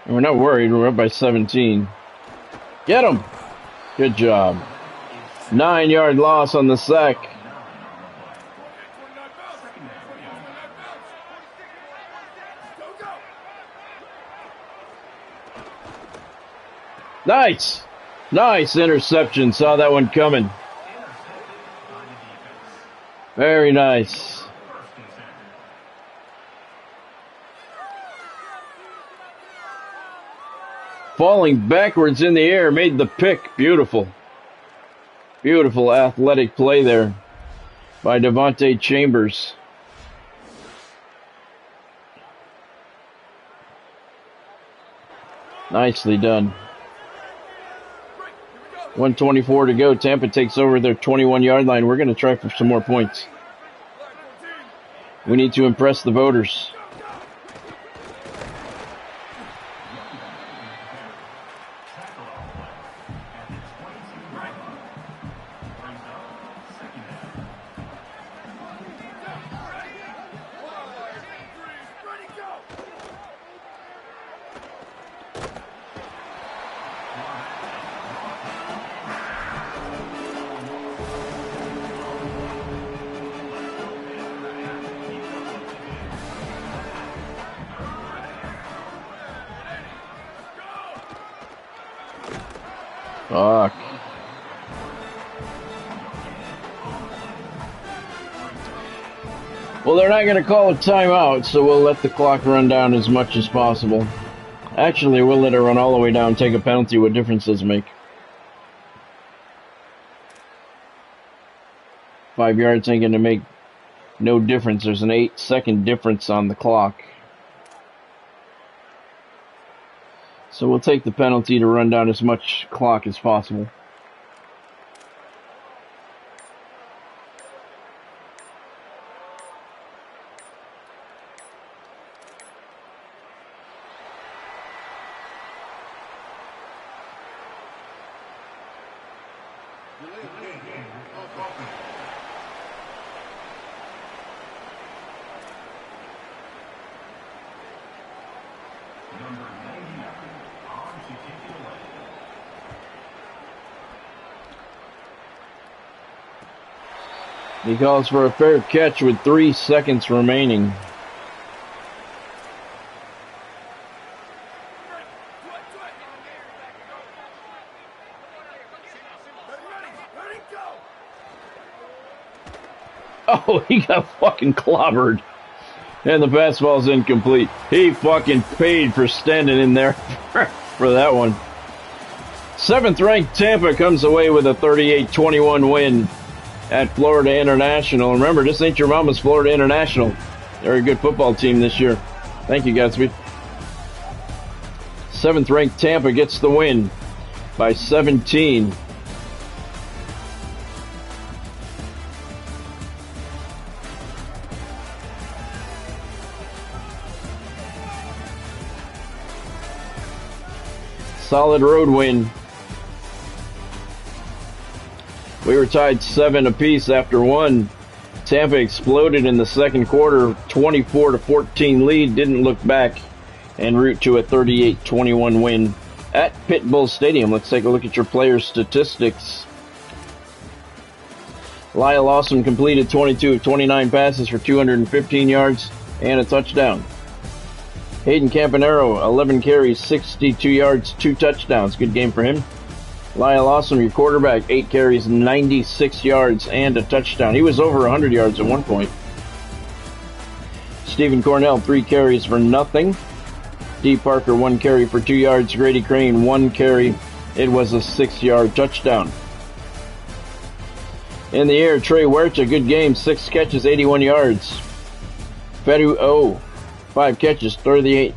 We're not worried. We're up by 17. Get him! Good job. 9-yard loss on the sack. Nice! Nice interception. Saw that one coming. Very nice. Falling backwards in the air, made the pick. Beautiful. Beautiful athletic play there by Devontae Chambers. Nicely done. 1:24 to go. Tampa takes over their 21-yard line. We're going to try for some more points. We need to impress the voters. Fuck. Well, they're not going to call a timeout, so we'll let the clock run down as much as possible. Actually, we'll let it run all the way down, take a penalty. What difference does it make? 5 yards ain't going to make no difference. There's an 8-second difference on the clock. So we'll take the penalty to run down as much clock as possible. He calls for a fair catch with 3 seconds remaining. Oh, he got fucking clobbered. And the pass ball's incomplete. He fucking paid for standing in there for that one. 7th-ranked Tampa comes away with a 38-21 win at Florida International. Remember, this ain't your mama's Florida International. They're a good football team this year. Thank you, Godspeed. 7th-ranked Tampa gets the win by 17. Solid road win. We were tied 7 apiece after one. Tampa exploded in the second quarter, 24-14 lead, didn't look back, en route to a 38-21 win at Pitbull Stadium. Let's take a look at your players' statistics. Lyle Awesome completed 22 of 29 passes for 215 yards and a touchdown. Hayden Campanaro, 11 carries, 62 yards, 2 touchdowns. Good game for him. Lyle Awesome, your quarterback, 8 carries, 96 yards, and a touchdown. He was over 100 yards at one point. Stephen Cornell, 3 carries for nothing. D. Parker, 1 carry for 2 yards. Grady Crane, 1 carry. It was a 6-yard touchdown. In the air, Trey Huerta, good game, 6 catches, 81 yards. Fedu O, 5 catches, 38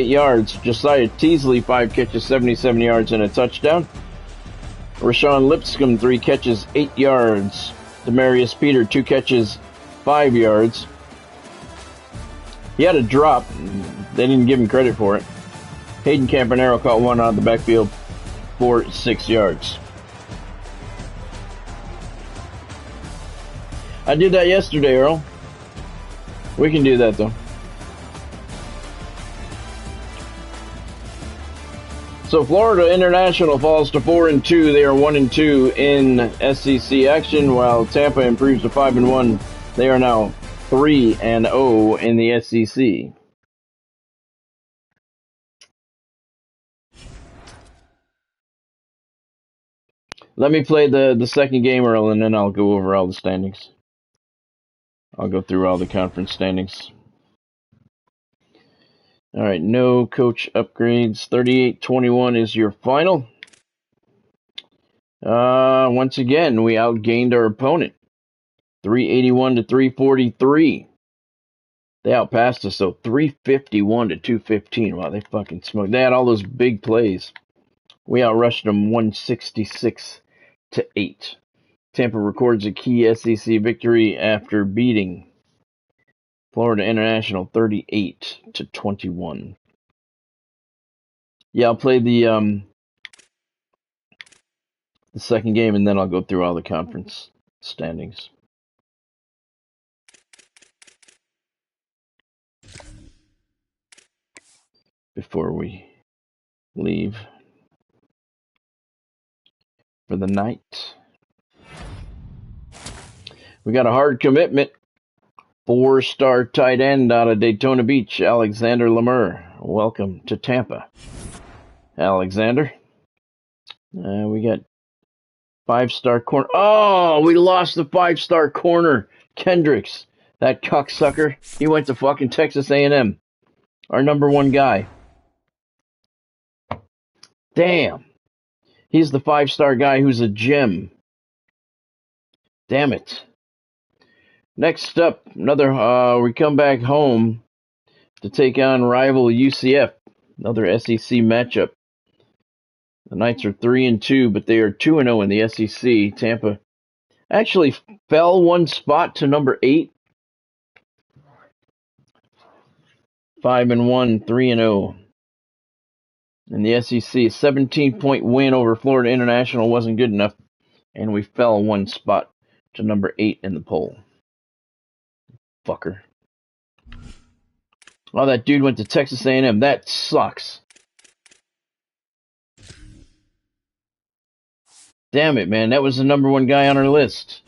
yards. Josiah Teasley, 5 catches, 77 yards and a touchdown. Rashawn Lipscomb, 3 catches, 8 yards. Demarius Peter, 2 catches, 5 yards. He had a drop. They didn't give him credit for it. Hayden Campanaro caught one out of the backfield for 6 yards. I did that yesterday, Earl. We can do that, though. So Florida International falls to 4-2. They are 1-2 in SEC action, while Tampa improves to 5-1. They are now 3-0 in the SEC. Let me play the second game, Earl, and then I'll go over all the standings. I'll go through all the conference standings. All right, no coach upgrades. 38-21 is your final. Once again, we outgained our opponent. 381 to 343. They outpassed us, so 351 to 215. Wow, they fucking smoked. They had all those big plays. We outrushed them 166 to 8. Tampa records a key SEC victory after beating Florida International 38 to 21. Yeah, I'll play the second game, and then I'll go through all the conference standings. Before we leave for the night. We got a hard commitment. 4-star tight end out of Daytona Beach, Alexander Lemur. Welcome to Tampa, Alexander. We got 5-star corner. Oh, we lost the 5-star corner. Kendricks, that cocksucker. He went to fucking Texas A&M. Our number 1 guy. Damn. He's the 5-star guy who's a gem. Damn it. Next up, we come back home to take on rival UCF. Another SEC matchup. The Knights are 3-2, but they are 2-0 in the SEC. Tampa actually fell 1 spot to number 8. 5-1, 3-0. In the SEC, 17-point win over Florida International wasn't good enough, and we fell 1 spot to number 8 in the poll. Fucker. Oh, that dude went to Texas A&M. That sucks. Damn it, man. That was the number 1 guy on our list.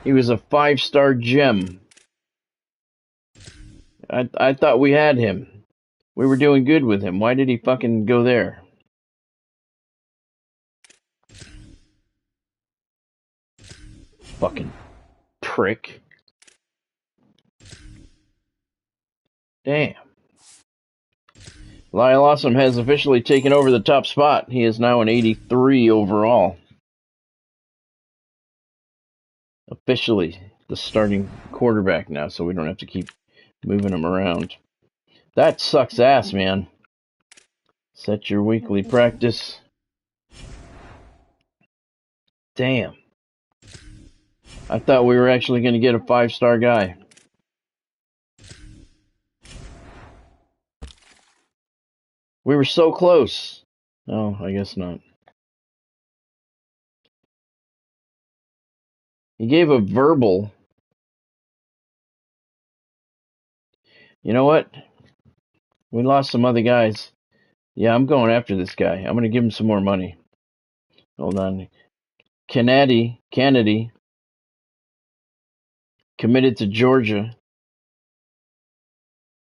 He was a 5-star gem. I thought we had him. We were doing good with him. Why did he fucking go there? Fucking prick. Damn. Lyle Awesome has officially taken over the top spot. He is now an 83 overall. Officially the starting quarterback now, so we don't have to keep moving him around. That sucks ass, man. Set your weekly practice. Damn. I thought we were actually going to get a 5-star guy. We were so close. Oh, I guess not. He gave a verbal. You know what? We lost some other guys. Yeah, I'm going after this guy. I'm going to give him some more money. Hold on. Kennedy committed to Georgia.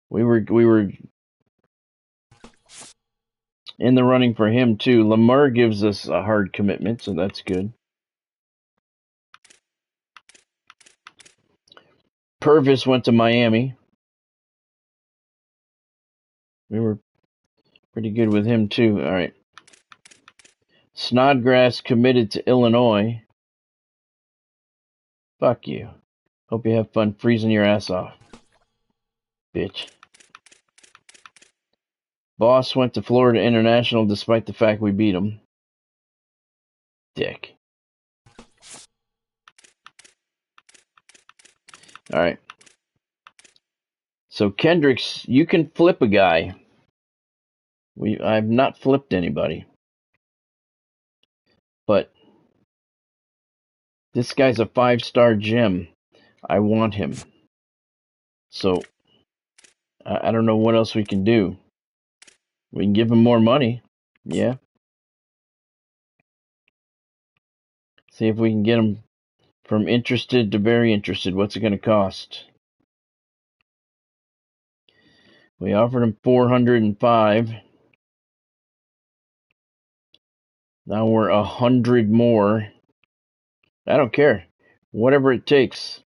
We were in the running for him too. Lamar gives us a hard commitment, so that's good. Purvis went to Miami. We were pretty good with him too. All right. Snodgrass committed to Illinois. Fuck you. Hope you have fun freezing your ass off, bitch. Boss went to Florida International despite the fact we beat him. Dick. All right. So Kendricks, you can flip a guy. I've not flipped anybody. But this guy's a 5-star gem. I want him. So I don't know what else we can do. We can give him more money. Yeah. See if we can get him from interested to very interested. What's it going to cost? We offered him 405. Now we're 100 more. I don't care. Whatever it takes.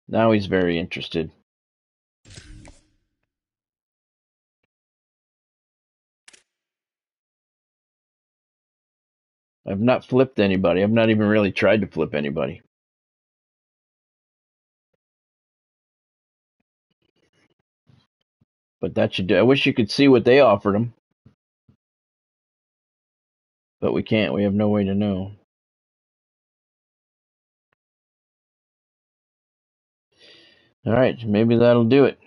Now he's very interested. I've not flipped anybody. I've not even really tried to flip anybody. But that should do. I wish you could see what they offered him. But we can't. We have no way to know. All right. Maybe that'll do it.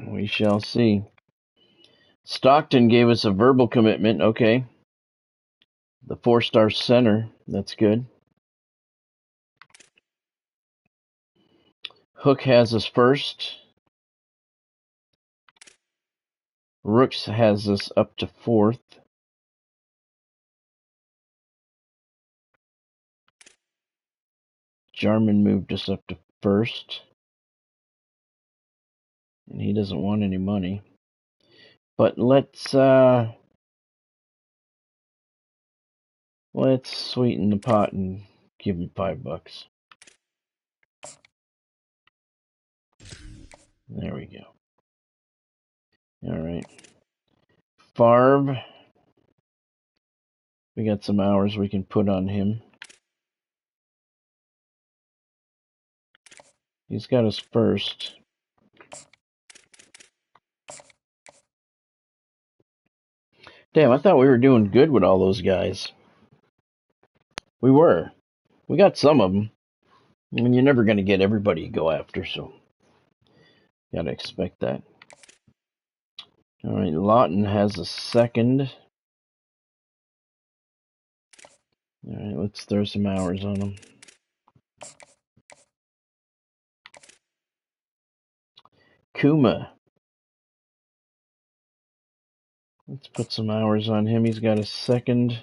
We shall see. Stockton gave us a verbal commitment. Okay. The 4-star center. That's good. Hook has us first. Rooks has us up to 4th. Jarman moved us up to 1st. And he doesn't want any money. But let's sweeten the pot and give him $5. There we go. All right. Favre. We got some hours we can put on him. He's got us first. Damn, I thought we were doing good with all those guys. We were. We got some of them. I mean, you're never going to get everybody you go after, so gotta expect that. All right, Lawton has a second. All right, let's throw some hours on him. Kuma. Let's put some hours on him. He's got a second,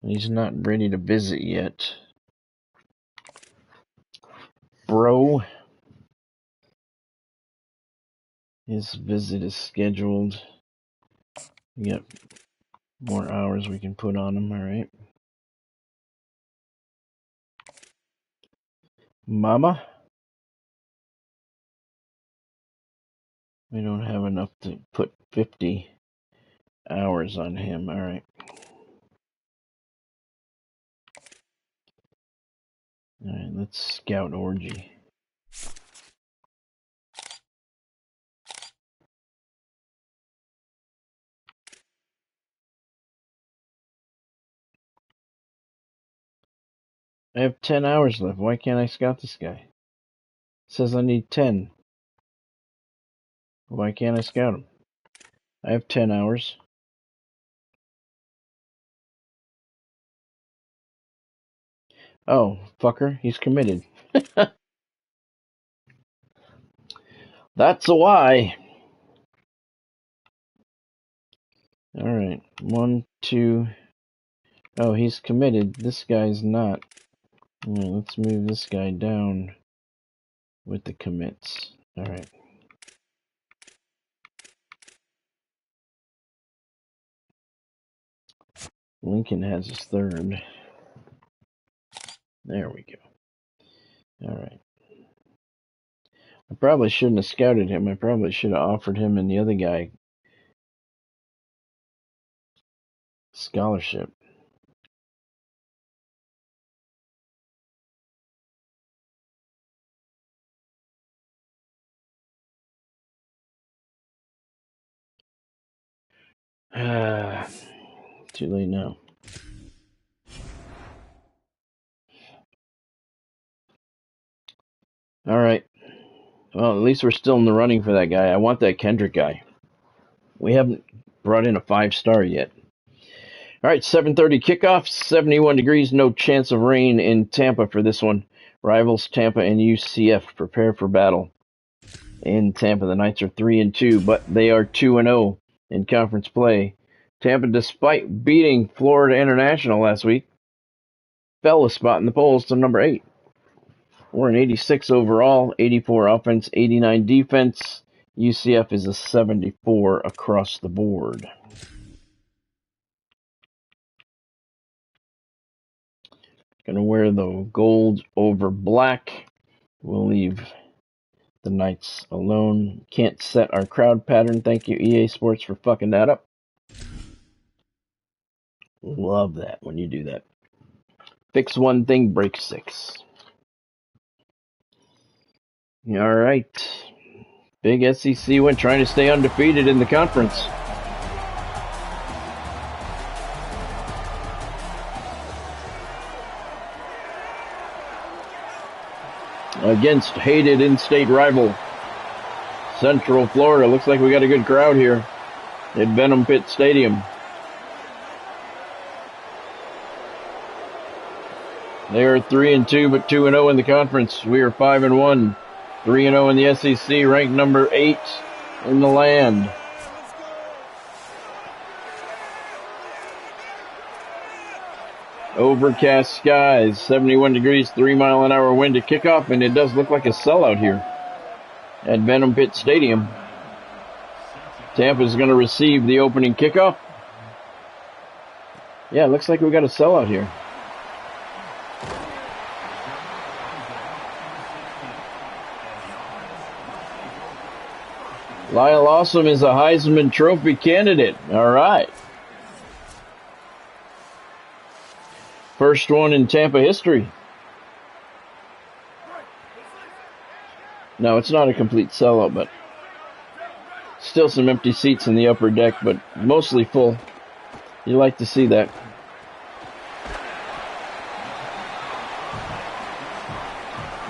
and he's not ready to visit yet. Bro. His visit is scheduled. We got more hours we can put on him, all right. Mama. We don't have enough to put 50 hours on him, all right. All right, let's scout Orgy. I have 10 hours left. Why can't I scout this guy? It says I need 10. Why can't I scout him? I have 10 hours. Oh, fucker, he's committed. That's a why. All right, 1, 2. Oh, he's committed. This guy's not. All right, let's move this guy down with the commits. All right. Lincoln has his third. There we go. All right. I probably shouldn't have scouted him. I probably should have offered him and the other guy scholarship. Too late now. All right. Well, at least we're still in the running for that guy. I want that Kendrick guy. We haven't brought in a 5-star yet. All right, 7:30 kickoff, 71 degrees, no chance of rain in Tampa for this one. Rivals Tampa and UCF prepare for battle. In Tampa, the Knights are 3-2, but they are 2-0 in conference play. Tampa, despite beating Florida International last week, fell a spot in the polls to number 8. We're an 86 overall, 84 offense, 89 defense. UCF is a 74 across the board. Gonna wear the gold over black. We'll leave the Knights alone. Can't set our crowd pattern. Thank you, EA Sports, for fucking that up. Love that when you do that. Fix one thing, break 6. All right. Big SEC win, trying to stay undefeated in the conference. Against hated in-state rival Central Florida. Looks like we got a good crowd here at Venom Pit Stadium. They are 3-2, but 2-0 in the conference. We are 5-1, 3-0 in the SEC, ranked number 8 in the land. Overcast skies, 71 degrees, 3-mile-an-hour wind to kickoff, and it does look like a sellout here at Venom Pit Stadium. Tampa is going to receive the opening kickoff. Yeah, it looks like we got a sellout here. Lyle Awesome is a Heisman Trophy candidate. All right. First one in Tampa history. No, it's not a complete sellout, but still some empty seats in the upper deck, but mostly full. You like to see that.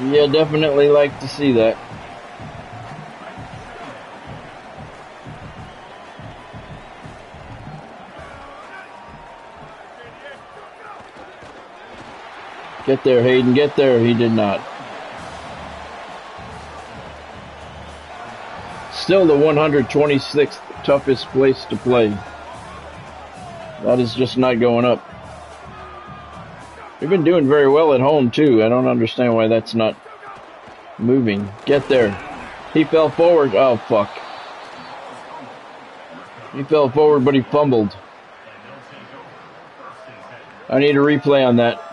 Yeah, definitely like to see that. Get there, Hayden, get there. He did not. Still the 126th toughest place to play. That is just not going up. We've been doing very well at home, too. I don't understand why that's not moving. Get there. He fell forward. Oh, fuck. He fell forward, but he fumbled. I need a replay on that.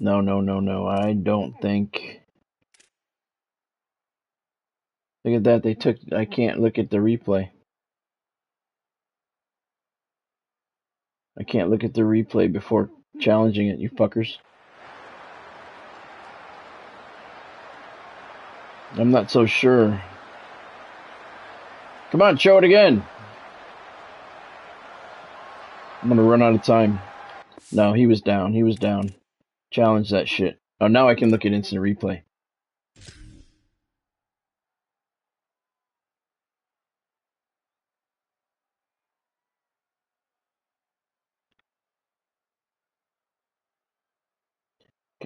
No. I don't think. Look at that. They took. I can't look at the replay. I can't look at the replay before challenging it, you fuckers. I'm not so sure. Come on, show it again. I'm gonna run out of time. No, he was down. He was down. Challenge that shit. Oh, now I can look at instant replay.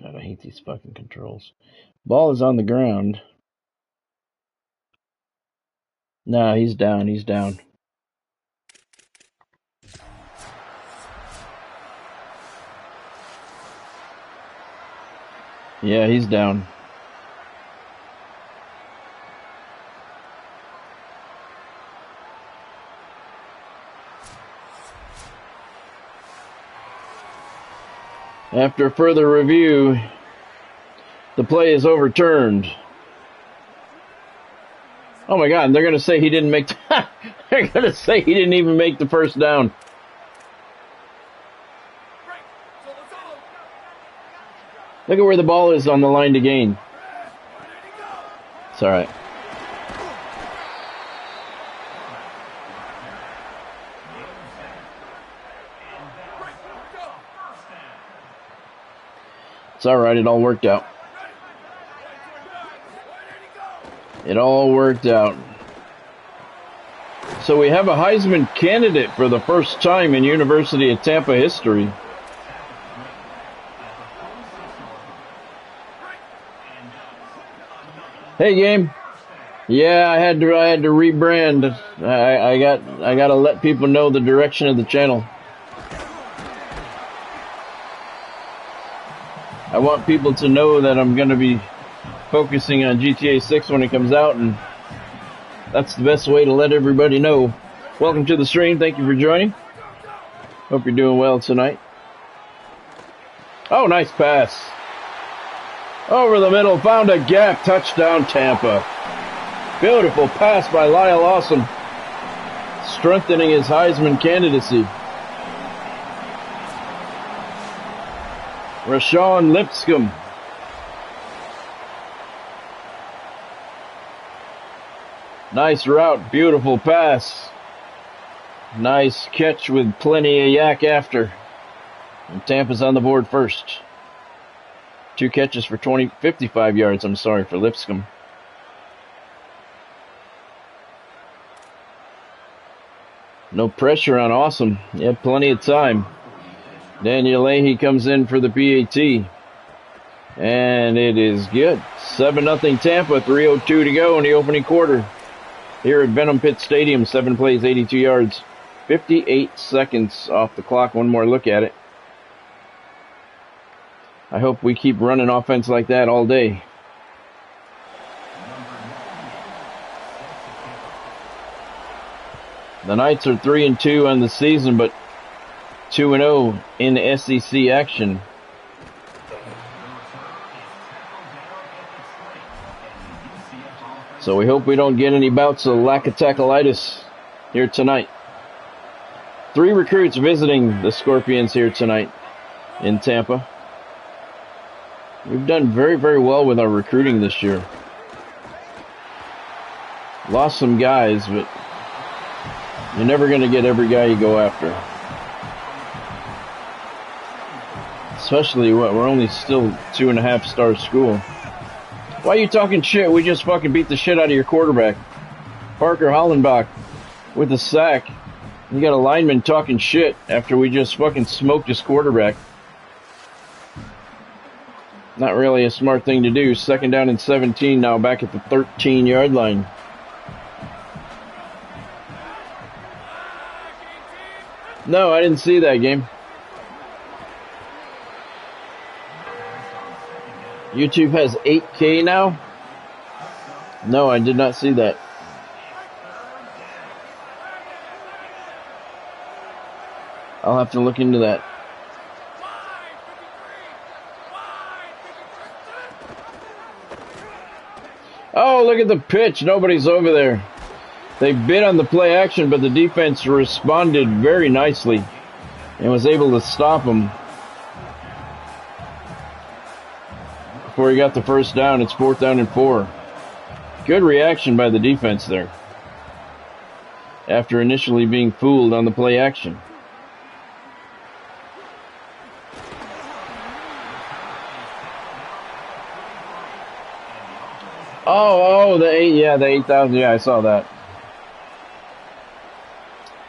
God, I hate these fucking controls. Ball is on the ground. Nah, he's down. He's down. Yeah, he's down. After further review, the play is overturned. Oh my God, they're going to say he didn't make they're going to say he didn't even make the first down. Look at where the ball is on the line to gain. It's all right. It's all right. It all worked out. It all worked out. So we have a Heisman candidate for the first time in University of Tampa history. Hey, game. Yeah, I had to rebrand. I got to let people know the direction of the channel. I want people to know that I'm going to be focusing on GTA 6 when it comes out, and that's the best way to let everybody know. Welcome to the stream. Thank you for joining. Hope you're doing well tonight. Oh, nice pass. Over the middle, found a gap, touchdown Tampa. Beautiful pass by Lyle Awesome, strengthening his Heisman candidacy. Rashawn Lipscomb. Nice route, beautiful pass. Nice catch with plenty of yak after. And Tampa's on the board first. 2 catches for 55 yards, for Lipscomb. No pressure on Awesome. He had plenty of time. Daniel Leahy comes in for the PAT. And it is good. 7-0 Tampa, 3:02 to go in the opening quarter. Here at Venom Pit Stadium, 7 plays, 82 yards. 58 seconds off the clock. One more look at it. I hope we keep running offense like that all day. The Knights are 3-2 on the season, but 2-0 in the SEC action. So we hope we don't get any bouts of lackadaisitis here tonight. 3 recruits visiting the Scorpions here tonight in Tampa. We've done very, very well with our recruiting this year. Lost some guys, but you're never going to get every guy you go after. Especially we're only still 2.5-star school. Why are you talking shit? We just fucking beat the shit out of your quarterback. Parker Hollenbach with a sack. You got a lineman talking shit after we just fucking smoked his quarterback. Not really a smart thing to do. 2nd down and 17 now, back at the 13-yard line. No, I didn't see that game. YouTube has 8K now? No, I did not see that. I'll have to look into that. Oh, look at the pitch. Nobody's over there. They bit on the play action, but the defense responded very nicely and was able to stop him before he got the first down. It's 4th down and 4. Good reaction by the defense there after initially being fooled on the play action. The 8,000. Yeah, I saw that.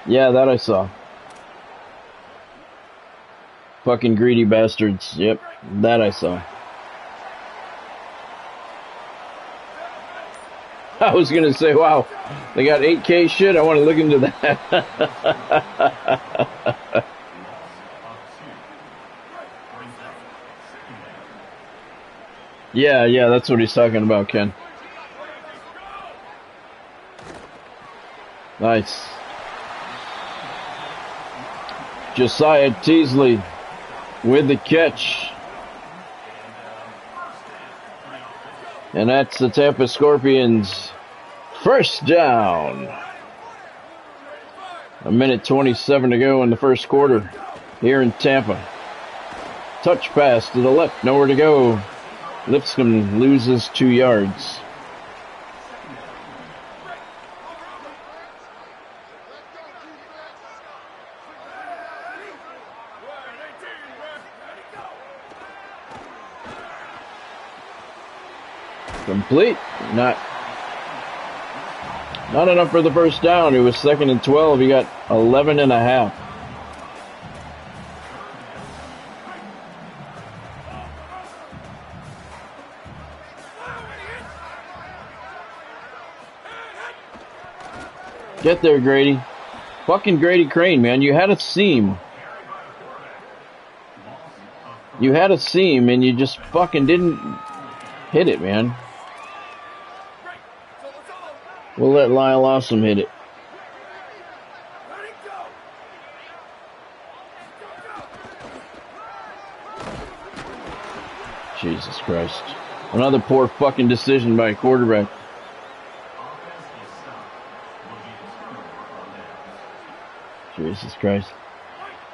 Yeah, that I saw. Fucking greedy bastards. Yep, that I saw. I was gonna say, wow, they got 8K shit. I want to look into that. Yeah, that's what he's talking about, Ken. Nice. Josiah Teasley with the catch. And that's the Tampa Scorpions' first down. 1:27 to go in the first quarter here in Tampa. Touch pass to the left. Nowhere to go. Lipscomb loses 2 yards. Complete. Not enough for the first down. It was 2nd and 12. He got 11 and a half. Get there, Grady. Fucking Grady Crane, man. You had a seam. You had a seam and you just fucking didn't hit it, man. We'll let Lyle Awesome hit it. Jesus Christ. Another poor fucking decision by a quarterback. Jesus Christ.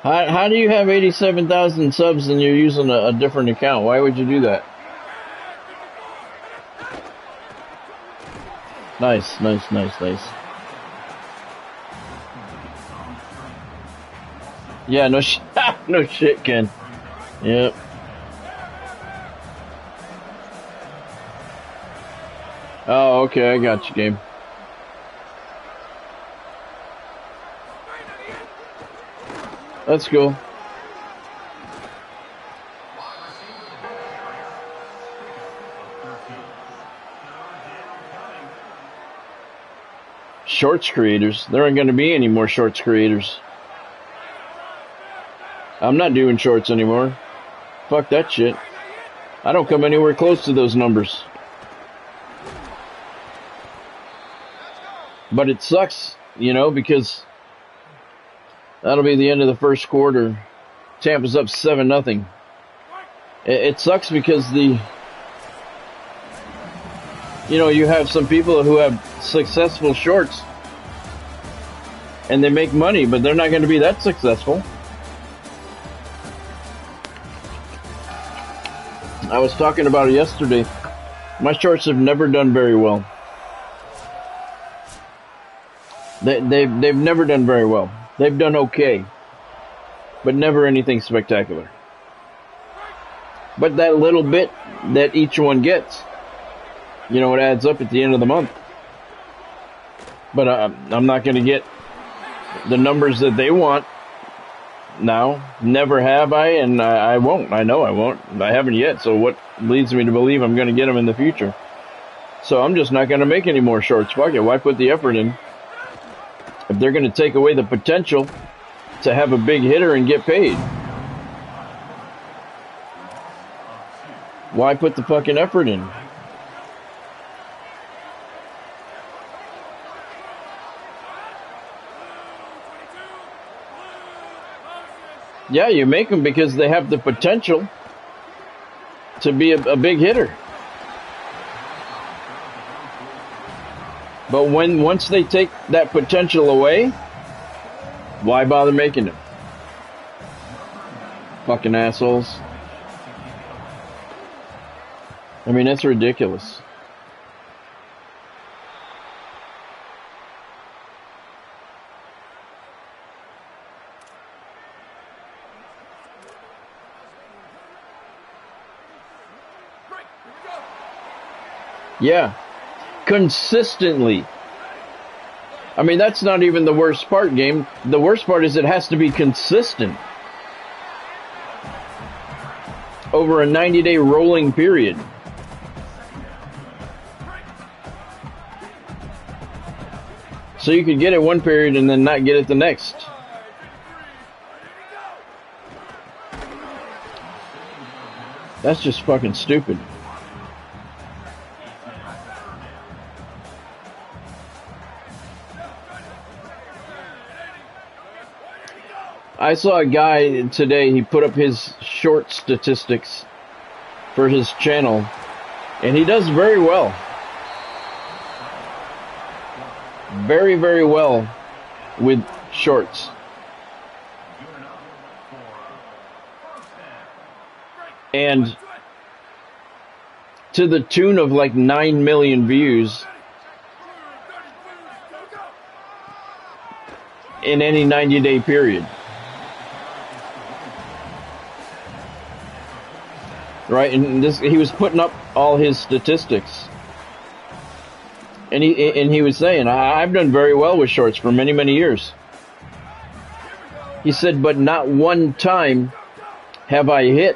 How do you have 87,000 subs and you're using a different account? Why would you do that? Nice. Yeah, no no shit, Ken. Yep. Oh, okay, I got you, Gabe. Let's go. Shorts creators. There aren't going to be any more shorts creators. I'm not doing shorts anymore. Fuck that shit. I don't come anywhere close to those numbers. But it sucks, you know, because that'll be the end of the first quarter. Tampa's up 7-0. It sucks because you have some people who have successful shorts and they make money, but they're not going to be that successful. I was talking about it yesterday. My shorts have never done very well. They've never done very well. They've done okay, but never anything spectacular. But that little bit that each one gets, it adds up at the end of the month. But I'm not going to get the numbers that they want now. Never have I, and I won't. I know I won't. I haven't yet, so what leads me to believe I'm going to get them in the future? So I'm just not going to make any more shorts. Fuck it. Why put the effort in? If they're going to take away the potential to have a big hitter and get paid, why put the fucking effort in? Yeah, you make them because they have the potential to be a big hitter. But once they take that potential away, why bother making them? Fucking assholes. I mean, that's ridiculous. Yeah. Consistently. I mean, that's not even the worst part, game. The worst part is it has to be consistent over a 90-day rolling period. So you could get it one period and then not get it the next. That's just fucking stupid. I saw a guy today, he put up his short statistics for his channel, and he does very well. Very, very well with shorts. And to the tune of like 9 million views in any 90-day period. Right? And he was putting up all his statistics. And he was saying, I've done very well with shorts for many, many years. He said, but not one time have I hit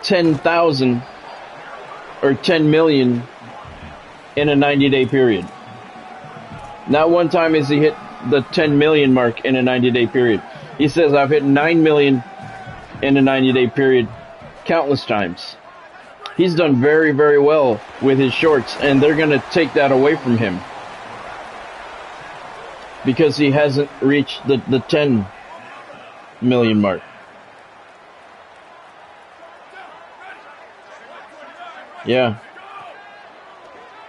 10,000 or 10 million in a 90-day period. Not one time has he hit the 10 million mark in a 90-day period. He says, I've hit 9 million in a 90-day period countless times. He's done very, very well with his shorts, and they're going to take that away from him because he hasn't reached the 10 million mark. Yeah.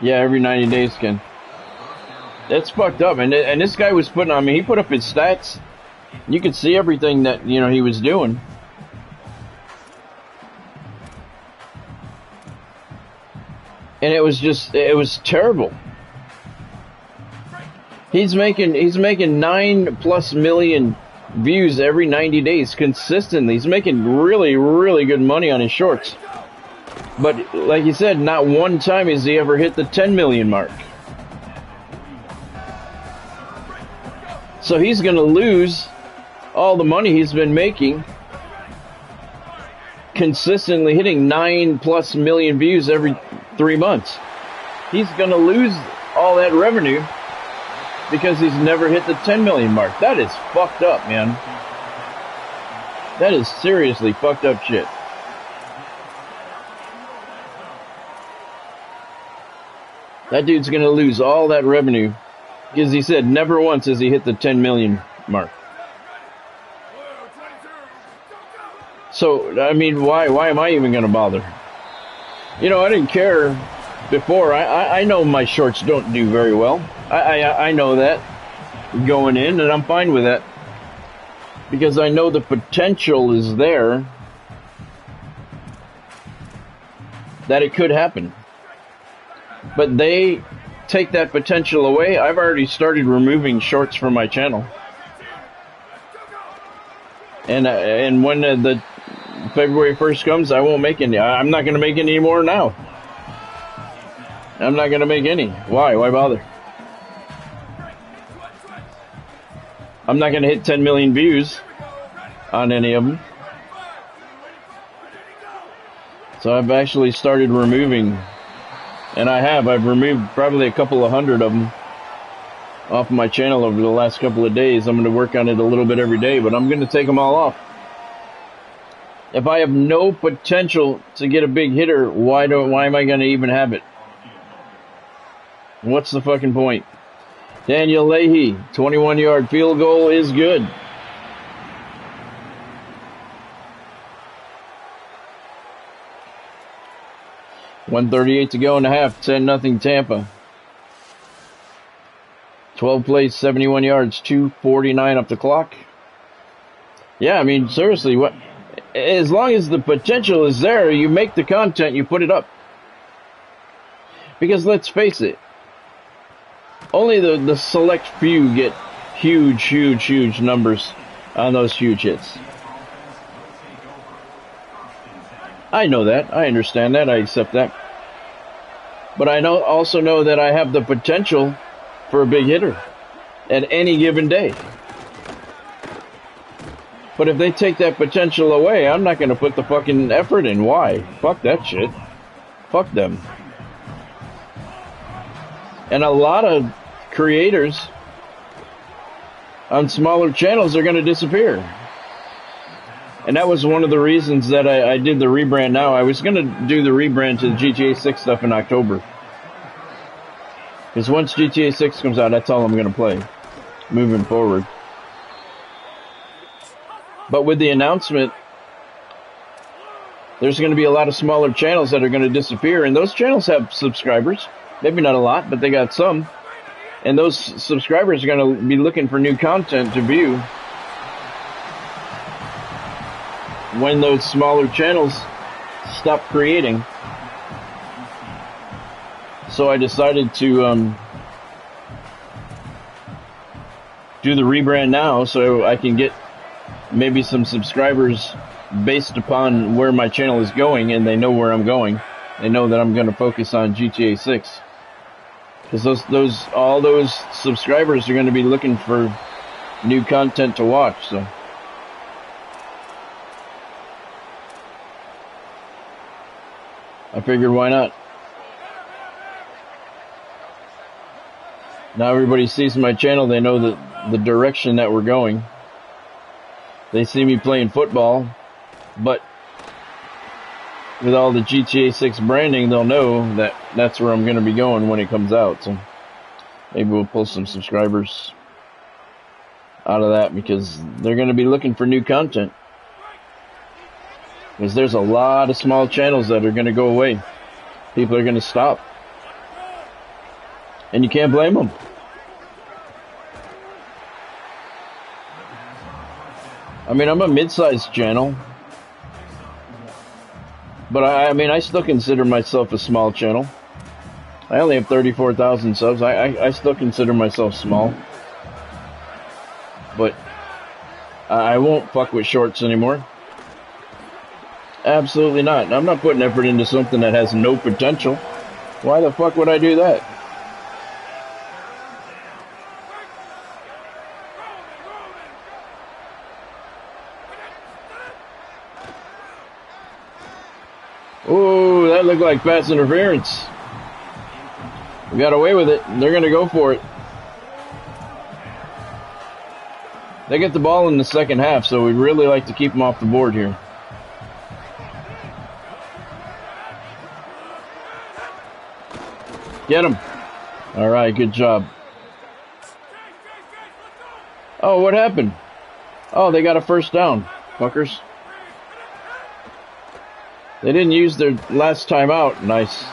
Yeah, every 90 days, Ken. That's fucked up. And this guy was putting, I mean, he put up his stats. You could see everything that, you know, he was doing. And it was just, it was terrible. He's making 9+ million views every 90 days consistently. He's making really, really good money on his shorts. But like you said, not one time has he ever hit the 10 million mark. So he's going to lose all the money he's been making consistently hitting 9+ million views every 3 months. He's going to lose all that revenue because he's never hit the 10 million mark. That is fucked up, man. That is seriously fucked up shit. That dude's going to lose all that revenue because he said never once has he hit the 10 million mark. So, I mean, why am I even going to bother? You know, I didn't care before. I know my shorts don't do very well. I know that going in, and I'm fine with that because I know the potential is there that it could happen. But they take that potential away. I've already started removing shorts from my channel. And when the February 1st comes, I won't make any. I'm not going to make any more now. I'm not going to make any. Why? Why bother? I'm not going to hit 10 million views on any of them. So I've actually started removing, and I've removed probably a couple of hundred of them off my channel over the last couple of days. I'm going to work on it a little bit every day, but I'm going to take them all off. If I have no potential to get a big hitter, why am I going to even have it? What's the fucking point? Daniel Leahy, 21-yard field goal is good. .138 to go in the half, 10-0 Tampa. 12 plays, 71 yards, 2:49 up the clock. Yeah, I mean, seriously, what? As long as the potential is there, you make the content, you put it up. Because let's face it, only the select few get huge numbers on those huge hits. I know that. I understand that. I accept that. But I also know that I have the potential for a big hitter at any given day. But if they take that potential away, I'm not going to put the fucking effort in. Why? Fuck that shit. Fuck them. And a lot of creators on smaller channels are going to disappear. And that was one of the reasons that I did the rebrand now. I was going to do the rebrand to the GTA 6 stuff in October. Because once GTA 6 comes out, that's all I'm going to play moving forward. But with the announcement, there's going to be a lot of smaller channels that are going to disappear. And those channels have subscribers. Maybe not a lot, but they got some. And those subscribers are going to be looking for new content to view when those smaller channels stop creating. So I decided to do the rebrand now so I can get maybe some subscribers based upon where my channel is going, and they know where I'm going. They know that I'm going to focus on GTA 6. Because all those subscribers are going to be looking for new content to watch, so I figured, why not? Now everybody sees my channel, they know the direction that we're going. They see me playing football, but with all the GTA 6 branding, they'll know that that's where I'm going to be going when it comes out. So maybe we'll pull some subscribers out of that, because they're going to be looking for new content. Because there's a lot of small channels that are going to go away. People are going to stop. And you can't blame them. I mean, I'm a mid-sized channel. But I mean, I still consider myself a small channel. I only have 34,000 subs. I still consider myself small. But I won't fuck with shorts anymore. Absolutely not. I'm not putting effort into something that has no potential. Why the fuck would I do that? Oh, that looked like pass interference. We got away with it. They're going to go for it. They get the ball in the second half, so we'd really like to keep them off the board here. Get him. All right, good job. Oh, what happened? Oh, they got a first down, fuckers. They didn't use their last time out. Nice.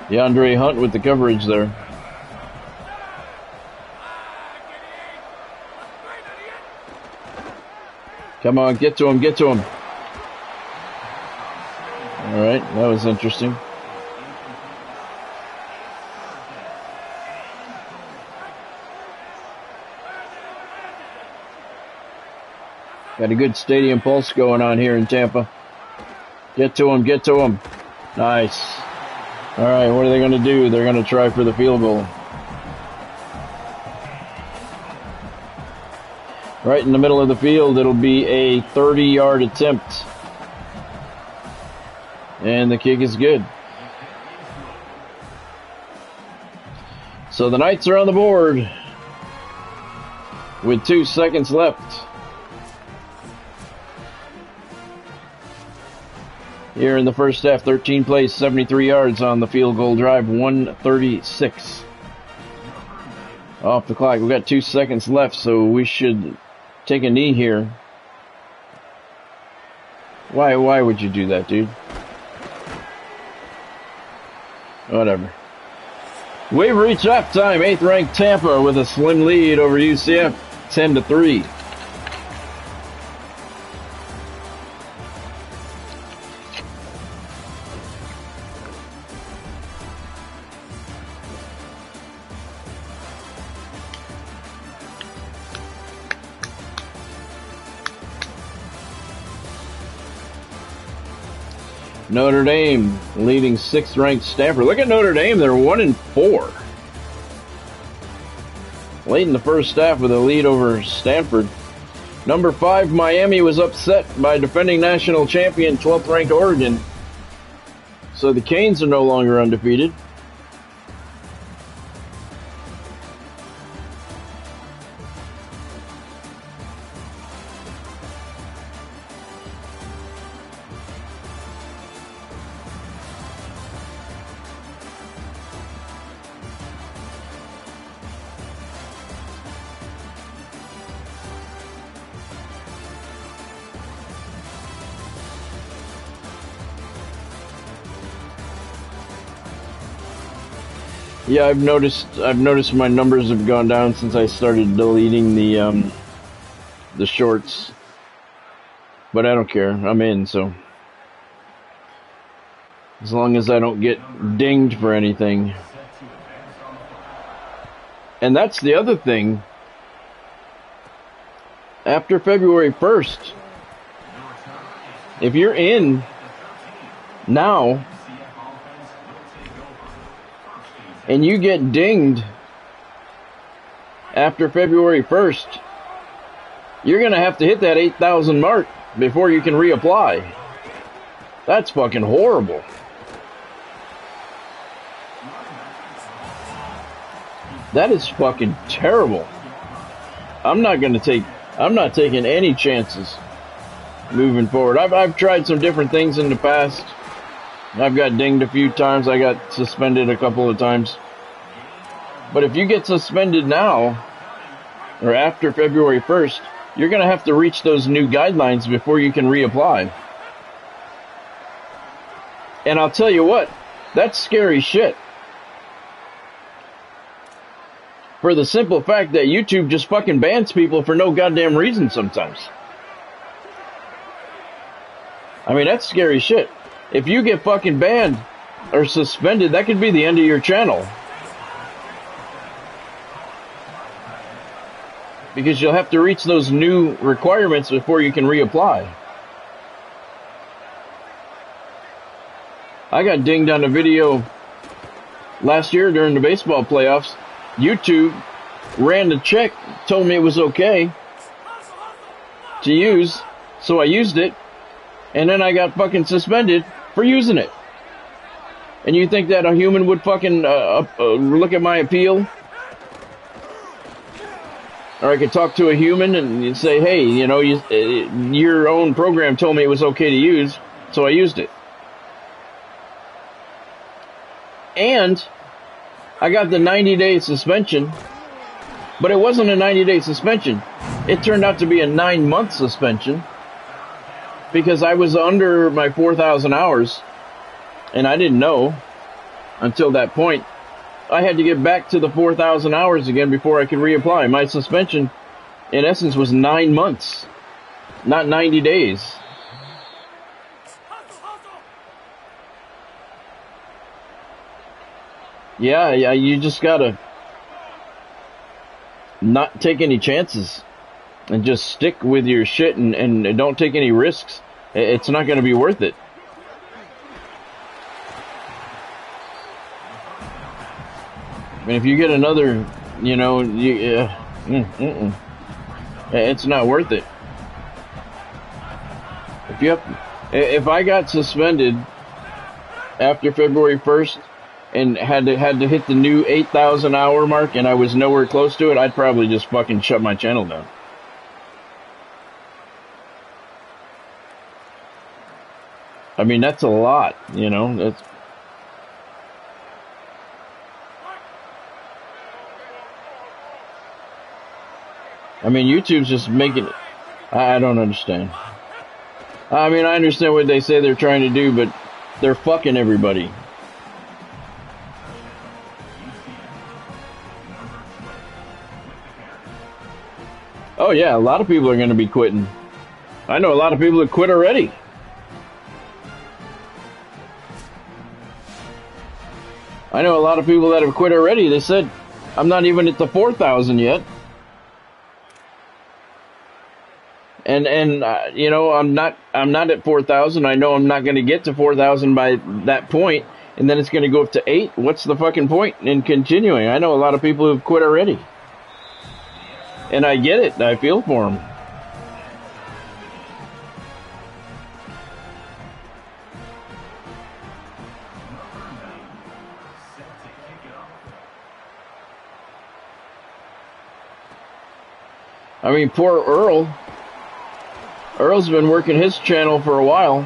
DeAndre Hunt with the coverage there. Come on, get to him, get to him. All right, that was interesting. Got a good stadium pulse going on here in Tampa. Get to him, get to him. Nice. All right, what are they going to do? They're going to try for the field goal. Right in the middle of the field, it'll be a 30-yard attempt. And the kick is good. So the Knights are on the board with 2 seconds left. Here in the first half, 13 plays, 73 yards on the field goal drive, 136 off the clock. We've got 2 seconds left, so we should take a knee here. Why would you do that, dude? Whatever. We've reached halftime. 8th ranked Tampa with a slim lead over UCF, 10-3. Notre Dame leading 6th ranked Stanford. Look at Notre Dame, they're 1-4. Late in the first half with a lead over Stanford. Number 5, Miami was upset by defending national champion 12th ranked Oregon. So the Canes are no longer undefeated. Yeah, I've noticed my numbers have gone down since I started deleting the shorts. But I don't care. I'm in, so as long as I don't get dinged for anything. And that's the other thing. After February 1st, if you're in now and you get dinged after February 1st, you're going to have to hit that 8,000 mark before you can reapply. That's fucking horrible. That is fucking terrible. I'm not taking any chances moving forward. I've tried some different things in the past. I've got dinged a few times. I got suspended a couple of times. But if you get suspended now, or after February 1st, you're going to have to reach those new guidelines before you can reapply. And I'll tell you what, that's scary shit. For the simple fact that YouTube just fucking bans people for no goddamn reason sometimes. I mean, that's scary shit. If you get fucking banned or suspended, that could be the end of your channel. Because you'll have to reach those new requirements before you can reapply. I got dinged on a video last year during the baseball playoffs. YouTube ran the check, told me it was okay to use, so I used it, and then I got fucking suspended for using it. And you think that a human would fucking look at my appeal? Or I could talk to a human and say, hey, you know, your own program told me it was okay to use, so I used it. And I got the 90-day suspension, but it wasn't a 90-day suspension. It turned out to be a 9-month suspension because I was under my 4,000 hours, and I didn't know until that point. I had to get back to the 4,000 hours again before I could reapply. My suspension, in essence, was 9 months, not 90 days. Yeah, you just gotta not take any chances and just stick with your shit and don't take any risks. It's not gonna be worth it. I mean, if you get another, you know, it's not worth it. If I got suspended after February 1st, and had to hit the new 8,000 hour mark and I was nowhere close to it, I'd probably just fucking shut my channel down. I mean, that's a lot, you know. I mean, YouTube's just making it. I don't understand. I mean, I understand what they say they're trying to do, but they're fucking everybody. Oh yeah, a lot of people are going to be quitting. I know a lot of people that quit already. I know a lot of people that have quit already. They said, I'm not even at the 4,000 yet. And you know, I'm not at 4,000. I know I'm not going to get to 4,000 by that point, and then it's going to go up to 8. What's the fucking point in continuing? I know a lot of people who've quit already. And I get it. I feel for them. I mean, poor Earl. Earl's been working his channel for a while.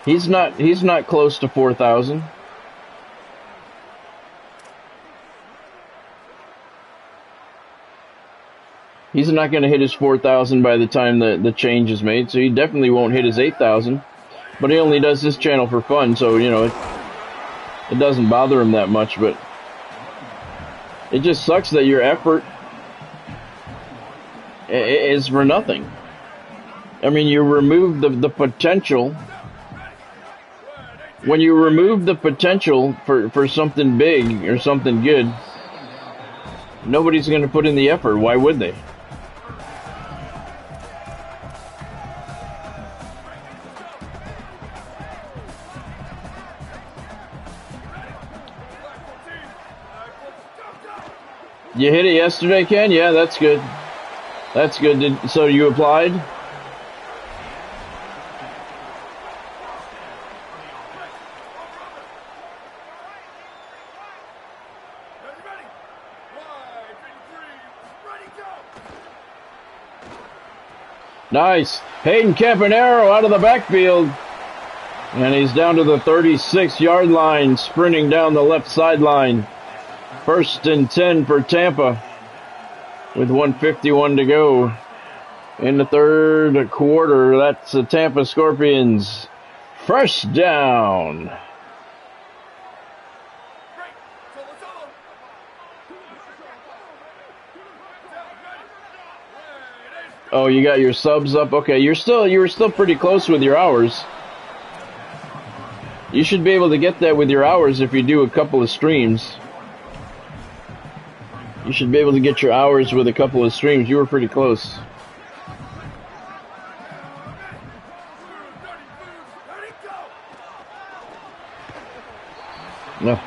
He's not close to 4,000. He's not going to hit his 4,000 by the time the change is made, so he definitely won't hit his 8,000. But he only does this channel for fun, so, you know, It doesn't bother him that much, but it just sucks that your effort is for nothing. I mean, you remove the potential. When you remove the potential for something big or something good, nobody's going to put in the effort. Why would they? You hit it yesterday, Ken? Yeah, that's good. That's good. So you applied? Nice. Hayden Campanaro out of the backfield. And he's down to the 36-yard line, sprinting down the left sideline. 1st and 10 for Tampa with 1:51 to go in the third quarter. That's the Tampa Scorpions. First down. Oh, you got your subs up? Okay, you were still pretty close with your hours. You should be able to get that with your hours if you do a couple of streams. You should be able to get your hours with a couple of streams. You were pretty close. No.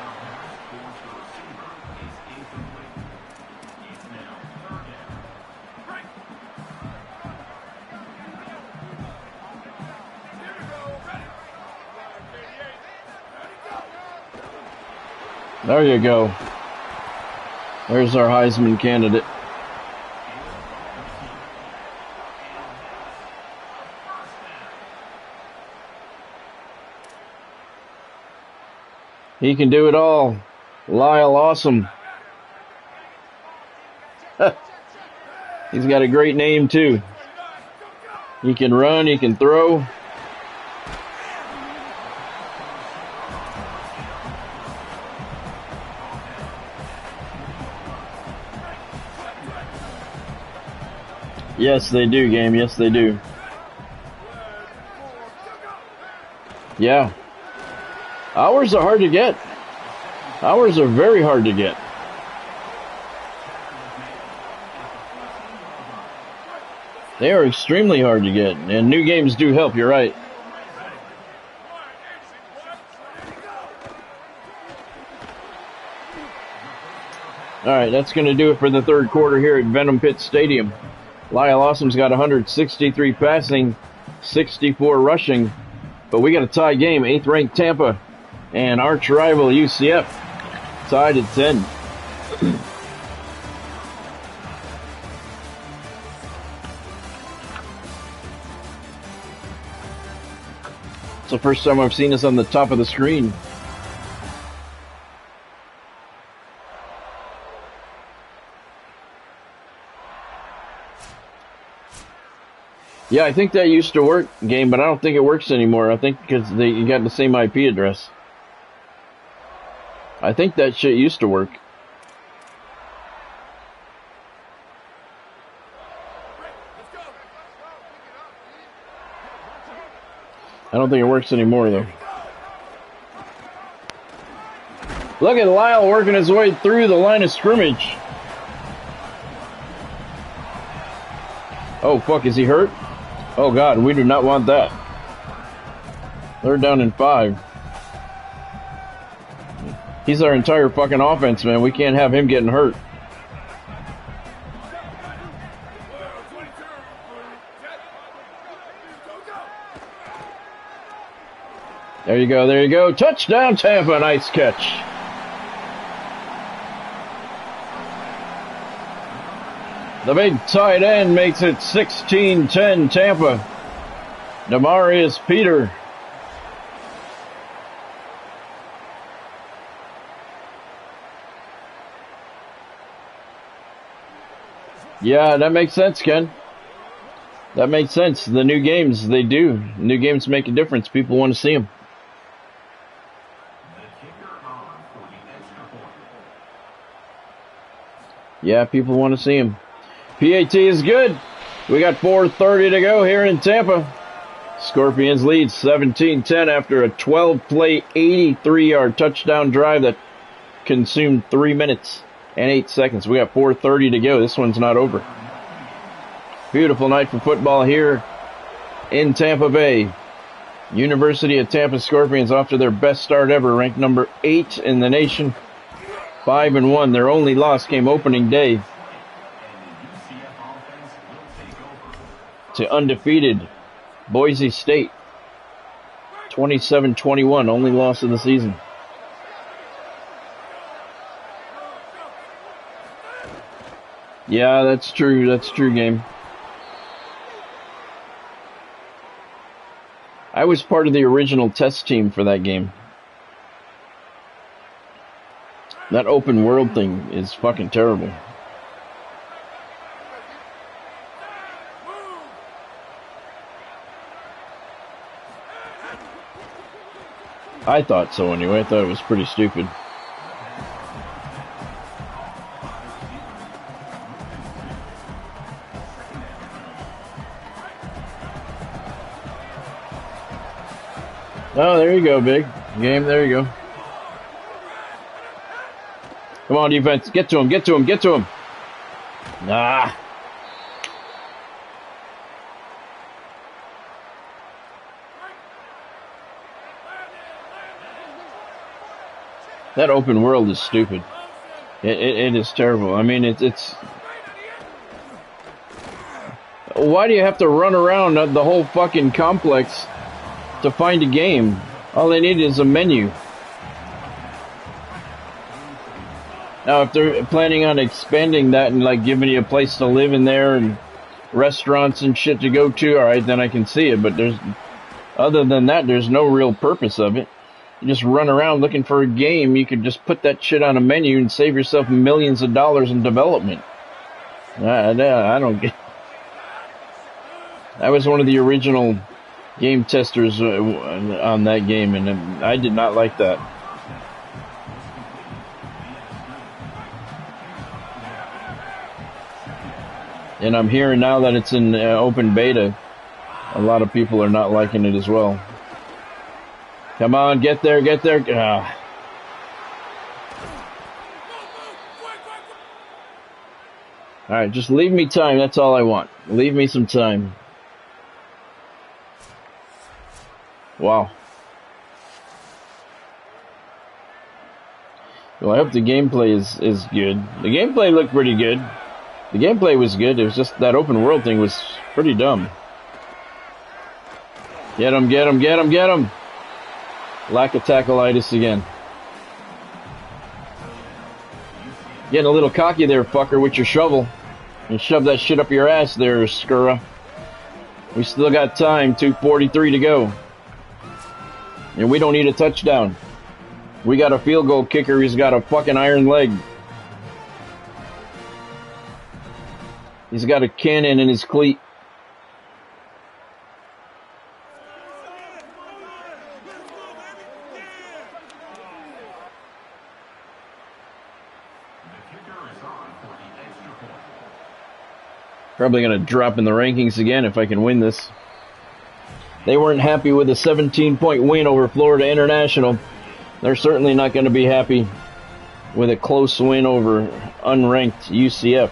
There you go. There's our Heisman candidate. He can do it all. Lyle Awesome. He's got a great name too. He can run, he can throw. Yes, they do, game. Yes, they do. Yeah. Hours are hard to get. Hours are very hard to get. They are extremely hard to get, and new games do help, you're right. All right, that's going to do it for the third quarter here at Venom Pit Stadium. Lyle Awesome's got 163 passing, 64 rushing, but we got a tie game. 8th ranked Tampa and arch rival UCF tied at 10. It's the first time I've seen this on the top of the screen. Yeah, I think that used to work, game, but I don't think it works anymore. I think because you got the same IP address. I think that shit used to work. I don't think it works anymore, though. Look at Lyle working his way through the line of scrimmage. Oh, fuck, is he hurt? Oh, God, we do not want that. They're down in 5. He's our entire fucking offense, man. We can't have him getting hurt. There you go, there you go. Touchdown, Tampa. Nice catch. The big tight end makes it 16-10 Tampa. Demarius Peter. Yeah, that makes sense, Ken. That makes sense. The new games, they do. New games make a difference. People want to see them. Yeah, people want to see him. PAT is good. We got 4:30 to go here in Tampa. Scorpions lead 17-10 after a 12-play, 83-yard touchdown drive that consumed 3 minutes and 8 seconds. We got 4:30 to go. This one's not over. Beautiful night for football here in Tampa Bay. University of Tampa Scorpions off to their best start ever, ranked number 8 in the nation, 5-1. Their only loss came opening day to undefeated Boise State, 27-21, only loss of the season. Yeah, that's true. That's true, game. I was part of the original test team for that game. That open world thing is fucking terrible. I thought so anyway. I thought it was pretty stupid. Oh, there you go, big game. There you go. Come on, defense. Get to him, get to him, get to him. Nah. That open world is stupid. It is terrible. I mean, it's... Why do you have to run around the whole fucking complex to find a game? All they need is a menu. Now, if they're planning on expanding that and like giving you a place to live in there and restaurants and shit to go to, all right, then I can see it. But other than that, there's no real purpose of it. You just run around looking for a game. You could just put that shit on a menu and save yourself millions of dollars in development. I don't get. I was one of the original game testers on that game, and I did not like that. And I'm hearing now that it's in open beta. A lot of people are not liking it as well. Come on, get there, get there. All right, just leave me time. That's all I want. Leave me some time. Wow. Well, I hope the gameplay is good. The gameplay looked pretty good. The gameplay was good. It was just that open world thing was pretty dumb. Get him, get him, get him, get him. Lack of tackleitis again. Getting a little cocky there, fucker, with your shovel. And shove that shit up your ass there, Skura. We still got time, 2:43 to go. And we don't need a touchdown. We got a field goal kicker. He's got a fucking iron leg. He's got a cannon in his cleat. Probably going to drop in the rankings again if I can win this. They weren't happy with a 17-point win over Florida International. They're certainly not going to be happy with a close win over unranked UCF.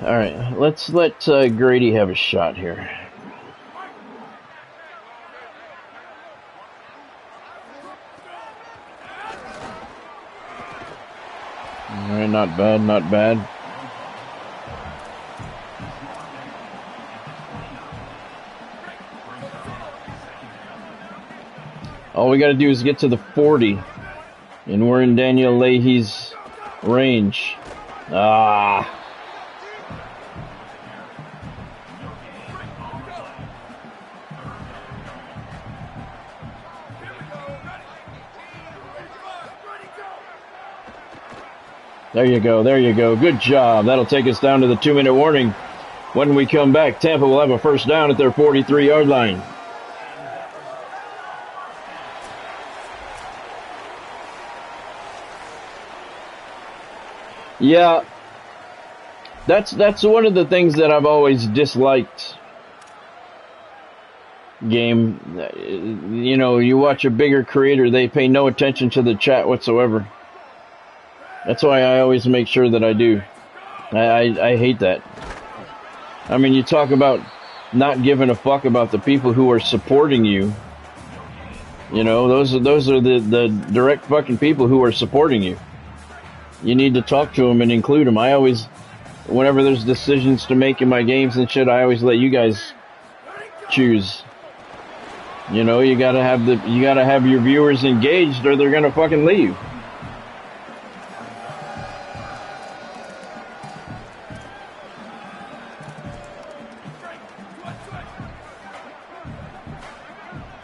All right, let's let Grady have a shot here. All right, not bad, not bad. All we got to do is get to the 40, and we're in Daniel Leahy's range. Ah. There you go. There you go. Good job. That'll take us down to the 2-minute warning. When we come back, Tampa will have a first down at their 43-yard line. Yeah, that's one of the things that I've always disliked. Game, you know, you watch a bigger creator, they pay no attention to the chat whatsoever. That's why I always make sure that I do. I hate that. I mean, you talk about not giving a fuck about the people who are supporting you. You know, those are the direct fucking people who are supporting you. You need to talk to them and include them. I always, whenever there's decisions to make in my games and shit, I always let you guys choose. You know, you gotta have your viewers engaged or they're gonna fucking leave.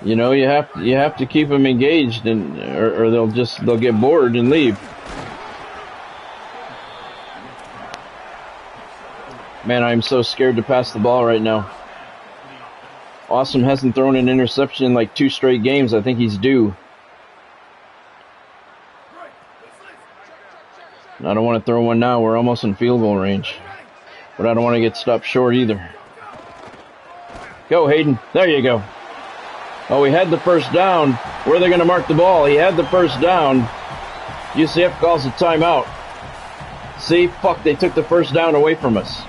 You know, you have to keep them engaged, and or they'll get bored and leave. Man, I'm so scared to pass the ball right now. Awesome hasn't thrown an interception in like 2 straight games. I think he's due. I don't want to throw one now. We're almost in field goal range. But I don't want to get stopped short either. Go, Hayden. There you go. Oh, he had the first down. Where are they going to mark the ball? He had the first down. UCF calls a timeout. See? Fuck, they took the first down away from us.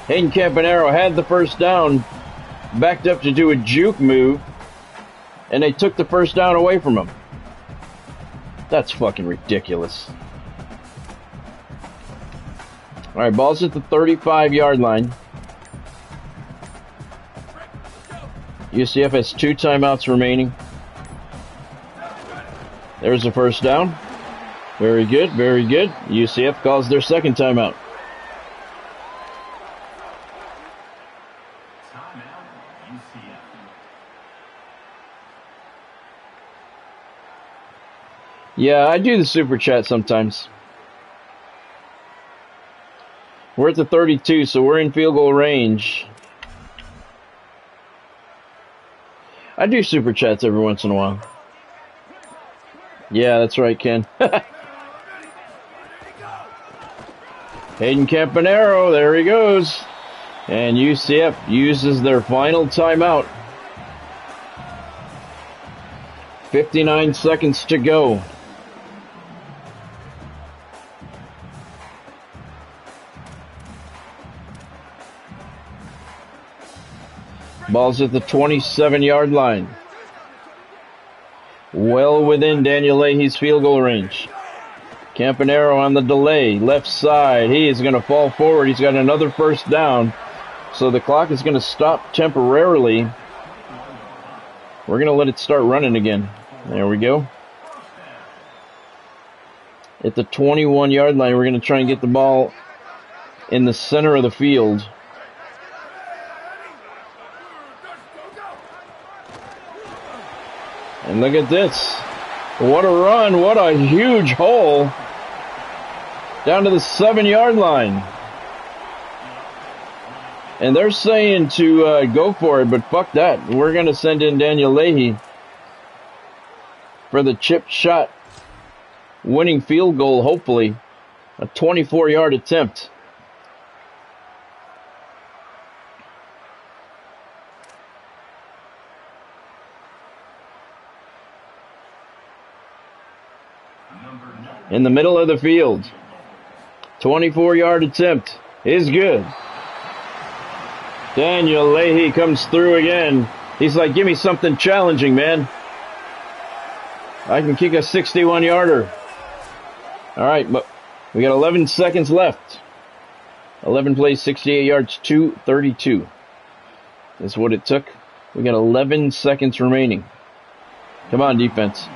Hayden Campanaro had the first down, backed up to do a juke move, and they took the first down away from him. That's fucking ridiculous. All right, ball's at the 35-yard line. UCF has 2 timeouts remaining. There's the first down. Very good, very good. UCF calls their second timeout. Yeah, I do the super chat sometimes. We're at the 32, so we're in field goal range. I do super chats every once in a while. Yeah, that's right, Ken. Hayden Campanaro, there he goes. And UCF uses their final timeout. 59 seconds to go. Ball's at the 27-yard line. Well within Daniel Leahy's field goal range. Campanaro on the delay, left side. He is going to fall forward. He's got another first down. So the clock is going to stop temporarily. We're going to let it start running again. There we go. At the 21-yard line, we're going to try and get the ball in the center of the field. And look at this. What a run. What a huge hole. Down to the 7-yard line. And they're saying to go for it, but fuck that. We're going to send in Daniel Leahy for the chip shot winning field goal, hopefully. A 24-yard attempt. In the middle of the field. 24-yard attempt is good. Daniel Leahy comes through again. He's like, give me something challenging, man. I can kick a 61-yarder. All right, but we got 11 seconds left. 11 plays, 68 yards, 2:32. That's what it took. We got 11 seconds remaining. Come on, defense.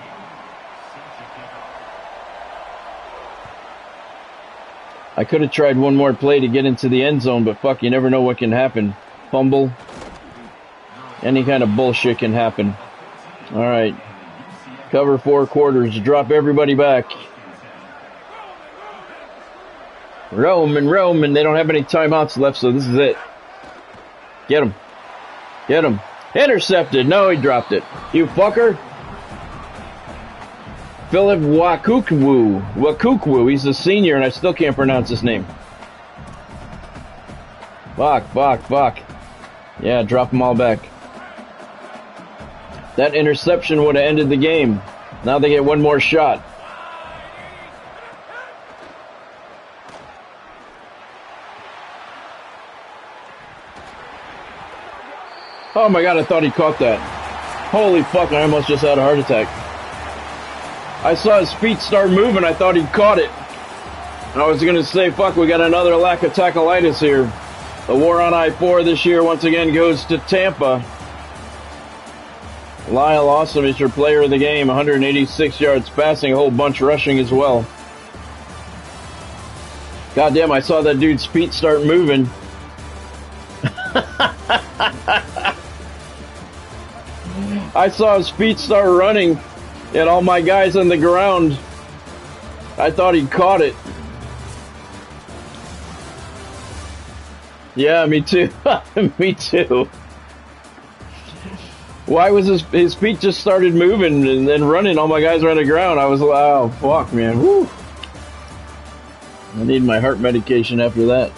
I could have tried one more play to get into the end zone, but fuck, you never know what can happen. Fumble. Any kind of bullshit can happen. All right. Cover 4 quarters. Drop everybody back. Roman. They don't have any timeouts left, so this is it. Get him. Get him. Intercepted. No, he dropped it. You fucker. Philip Wakukwu. He's a senior, and I still can't pronounce his name. Fuck. Yeah, drop them all back. That interception would have ended the game. Now they get one more shot. Oh my god, I thought he caught that. Holy fuck, I almost just had a heart attack. I saw his feet start moving, I thought he'd caught it. I was going to say, fuck, we got another lack of tackleitis here. The war on I-4 this year once again goes to Tampa. Lyle Awesome is your player of the game, 186 yards passing, a whole bunch rushing as well. Goddamn, I saw that dude's feet start moving. I saw his feet start running, and all my guys on the ground, I thought he caught it. Yeah, me too. Me too. Why was his feet just started moving and then running? All my guys were on the ground. I was like, oh, fuck, man. Woo. I need my heart medication after that.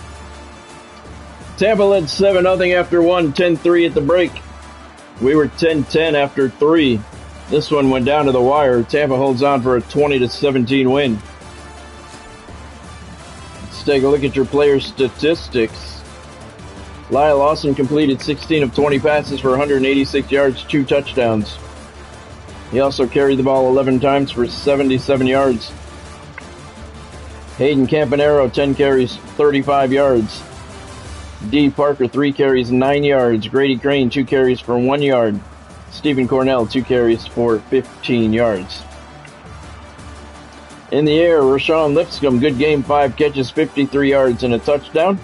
Tampa led 7-0 after 1, 10-3 at the break. We were 10-10 after 3. This one went down to the wire. Tampa holds on for a 20-17 win. Let's take a look at your player statistics. Lyle Awesome completed 16 of 20 passes for 186 yards, 2 touchdowns. He also carried the ball 11 times for 77 yards. Hayden Campanaro, 10 carries, 35 yards. D. Parker, 3 carries, 9 yards. Grady Crane, 2 carries for 1 yard. Stephen Cornell, 2 carries for 15 yards. In the air, Rashawn Lipscomb, good game, 5 catches, 53 yards, and a touchdown.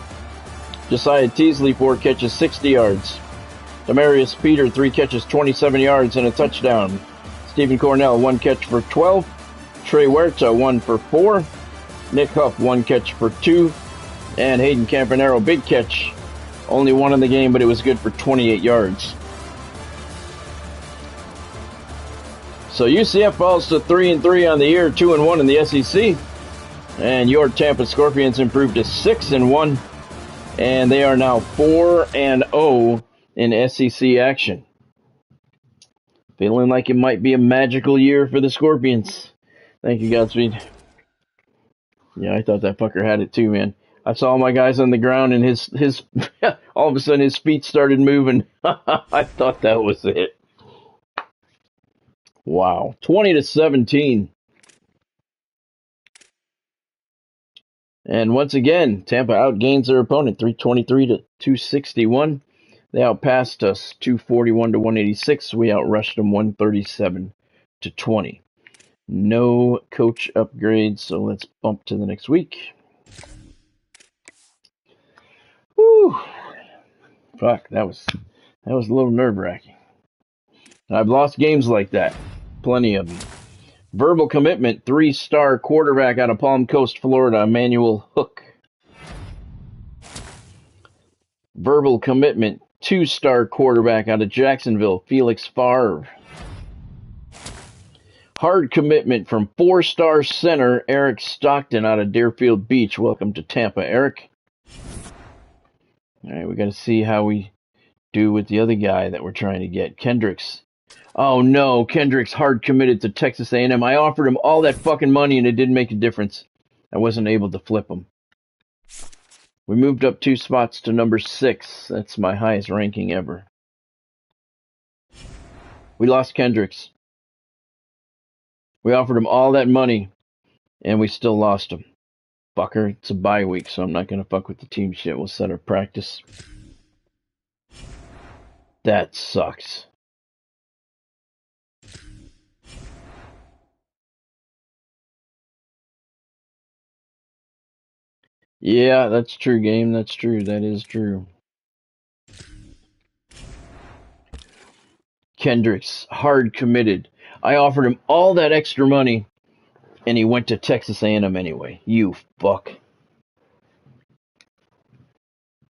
Josiah Teasley, 4 catches, 60 yards. Demarius Peter, 3 catches, 27 yards, and a touchdown. Stephen Cornell, 1 catch for 12. Trey Huerta, 1 for 4. Nick Huff, 1 catch for 2. And Hayden Campanaro, big catch. Only 1 in the game, but it was good for 28 yards. So UCF falls to 3-3 on the year, 2-1 in the SEC. And your Tampa Scorpions improved to 6-1. And they are now 4-0 in SEC action. Feeling like it might be a magical year for the Scorpions. Thank you, Godspeed. Yeah, I thought that fucker had it too, man. I saw my guys on the ground, and his all of a sudden his feet started moving. I thought that was it. Wow, 20-17. And once again, Tampa outgains their opponent, 323-261. They outpassed us, 241-186. We outrushed them, 137-20. No coach upgrades, so let's bump to the next week. Whew. Fuck, that was a little nerve-wracking. I've lost games like that. Plenty of them. Verbal commitment, 3-star quarterback out of Palm Coast, Florida, Emmanuel Hook. Verbal commitment, 2-star quarterback out of Jacksonville, Felix Favre. Hard commitment from 4-star center, Eric Stockton out of Deerfield Beach. Welcome to Tampa, Eric. All right, we got to see how we do with the other guy that we're trying to get, Kendricks. Oh no, Kendricks hard committed to Texas A&M. I offered him all that fucking money and it didn't make a difference. I wasn't able to flip him. We moved up 2 spots to number 6. That's my highest ranking ever. We lost Kendricks. We offered him all that money and we still lost him. Fucker, it's a bye week, so I'm not going to fuck with the team shit. We'll set our practice. That sucks. Yeah, that's true, game. That's true. That is true. Kendricks, hard committed. I offered him all that extra money, and he went to Texas A&M anyway. You fuck.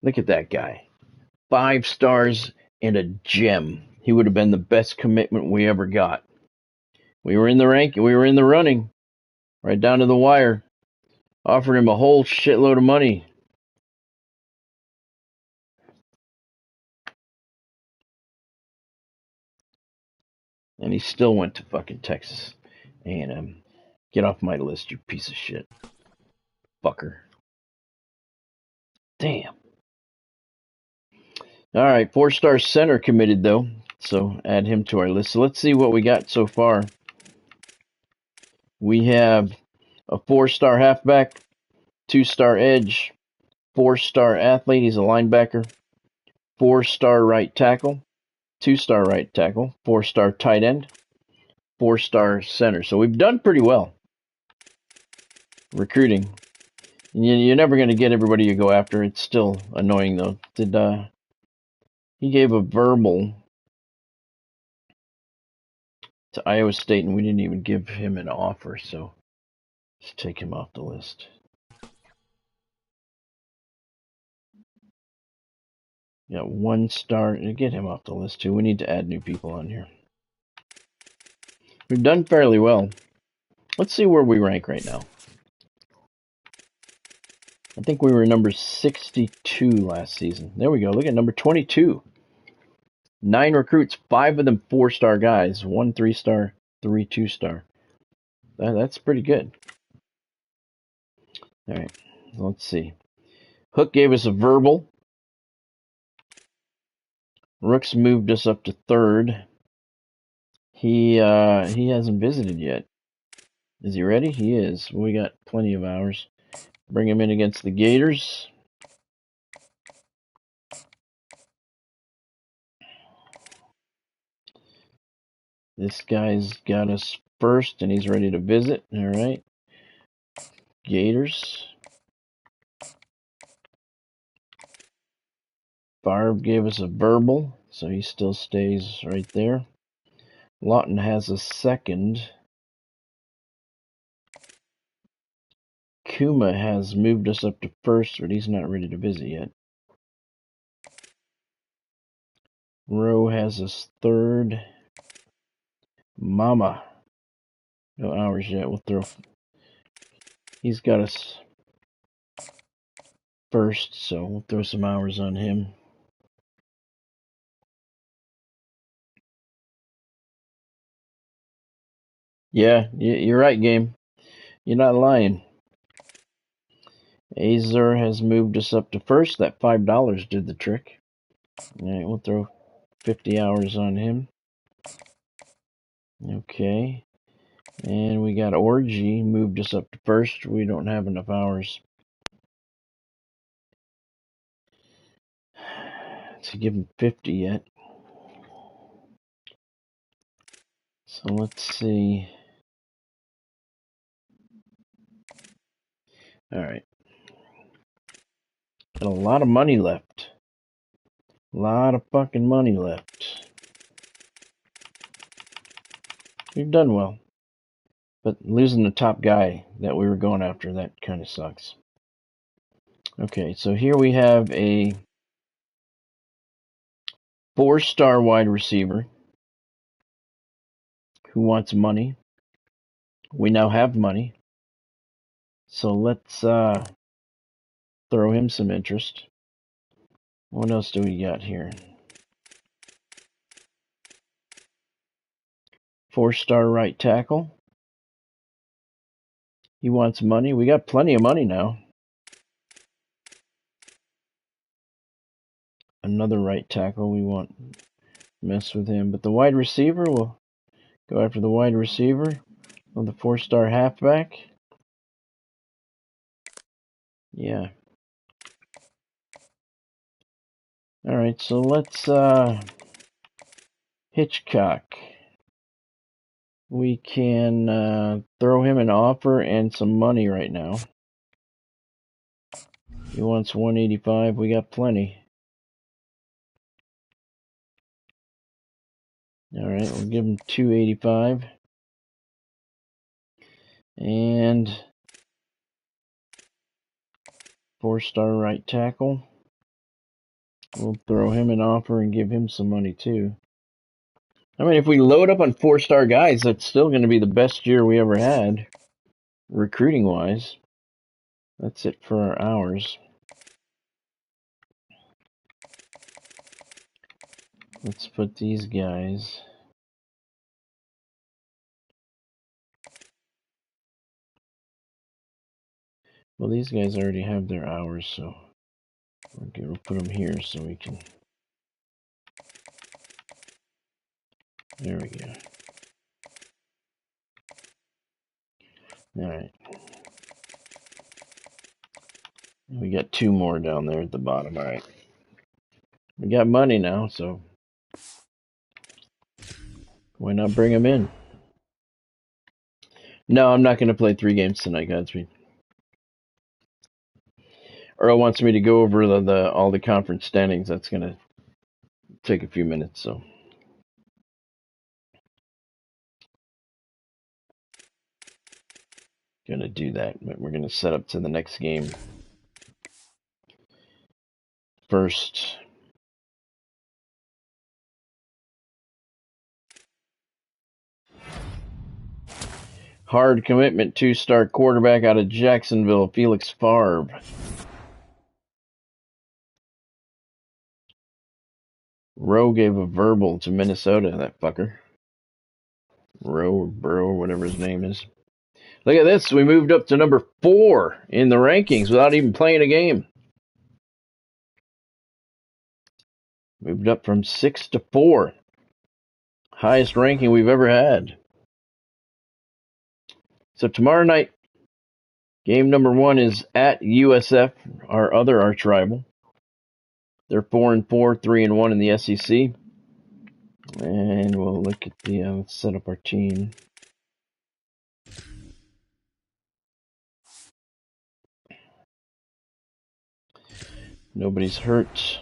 Look at that guy. 5 stars and a gem. He would have been the best commitment we ever got. We were in the running, right down to the wire. Offered him a whole shitload of money. And he still went to fucking Texas A&M. Get off my list, you piece of shit. Fucker. Damn. Alright, 4-star center committed, though. So add him to our list. So let's see what we got so far. We have a 4-star halfback, 2-star edge, 4-star athlete. He's a linebacker. 4-star right tackle, 2-star right tackle, 4-star tight end, 4-star center. So we've done pretty well recruiting. You're never going to get everybody you go after. It's still annoying, though. He gave a verbal to Iowa State, and we didn't even give him an offer, so just take him off the list. Yeah, 1-star. Get him off the list, too. We need to add new people on here. We've done fairly well. Let's see where we rank right now. I think we were number 62 last season. There we go. Look at number 22. 9 recruits, 5 of them 4-star guys. 1 3-star, 3 2-star. That's pretty good. All right, let's see. Hook gave us a verbal. Rooks moved us up to 3rd. He hasn't visited yet. Is he ready? He is. We got plenty of hours. Bring him in against the Gators. This guy's got us 1st, and he's ready to visit. All right. Gators. Barb gave us a verbal, so he still stays right there. Lawton has a 2nd. Kuma has moved us up to 1st, but he's not ready to visit yet. Rowe has us 3rd. Mama. No hours yet. We'll throw. He's got us 1st, so we'll throw some hours on him. Yeah, you're right, game. You're not lying. Azur has moved us up to 1st. That $5 did the trick. All right, we'll throw 50 hours on him. Okay. And we got Orgy moved us up to 1st. We don't have enough hours to give him 50 yet. So let's see. Alright. Got a lot of money left. A lot of fucking money left. We've done well. But losing the top guy that we were going after, that kind of sucks. Okay, so here we have a 4-star wide receiver who wants money. We now have money. So let's throw him some interest. What else do we got here? 4-star right tackle. He wants money. We got plenty of money now. Another right tackle. We won't mess with him. But the wide receiver, we'll go after the wide receiver of the 4-star halfback. Yeah. All right, so let's Hitchcock. We can throw him an offer and some money right now. He wants 185. We got plenty. All right, we'll give him 285. And 4-star right tackle. We'll throw him an offer and give him some money too. I mean, if we load up on 4-star guys, that's still going to be the best year we ever had, recruiting-wise. That's it for our hours. Let's put these guys. Well, these guys already have their hours, so we'll put them here so we can. There we go. All right. We got 2 more down there at the bottom. All right. We got money now, so why not bring them in? No, I'm not going to play 3 games tonight, Godspeed. Earl wants me to go over all the conference standings. That's going to take a few minutes, so. Going to do that, but we're going to set up to the next game first. Hard commitment, 2-star quarterback out of Jacksonville, Felix Favre. Rowe gave a verbal to Minnesota, that fucker. Rowe or Burrow, whatever his name is. Look at this. We moved up to number 4 in the rankings without even playing a game. Moved up from 6 to 4. Highest ranking we've ever had. So tomorrow night, game number 1 is at USF, our other arch rival. They're 4-4, 3-1 in the SEC. And we'll look at let's set up our team. Nobody's hurt.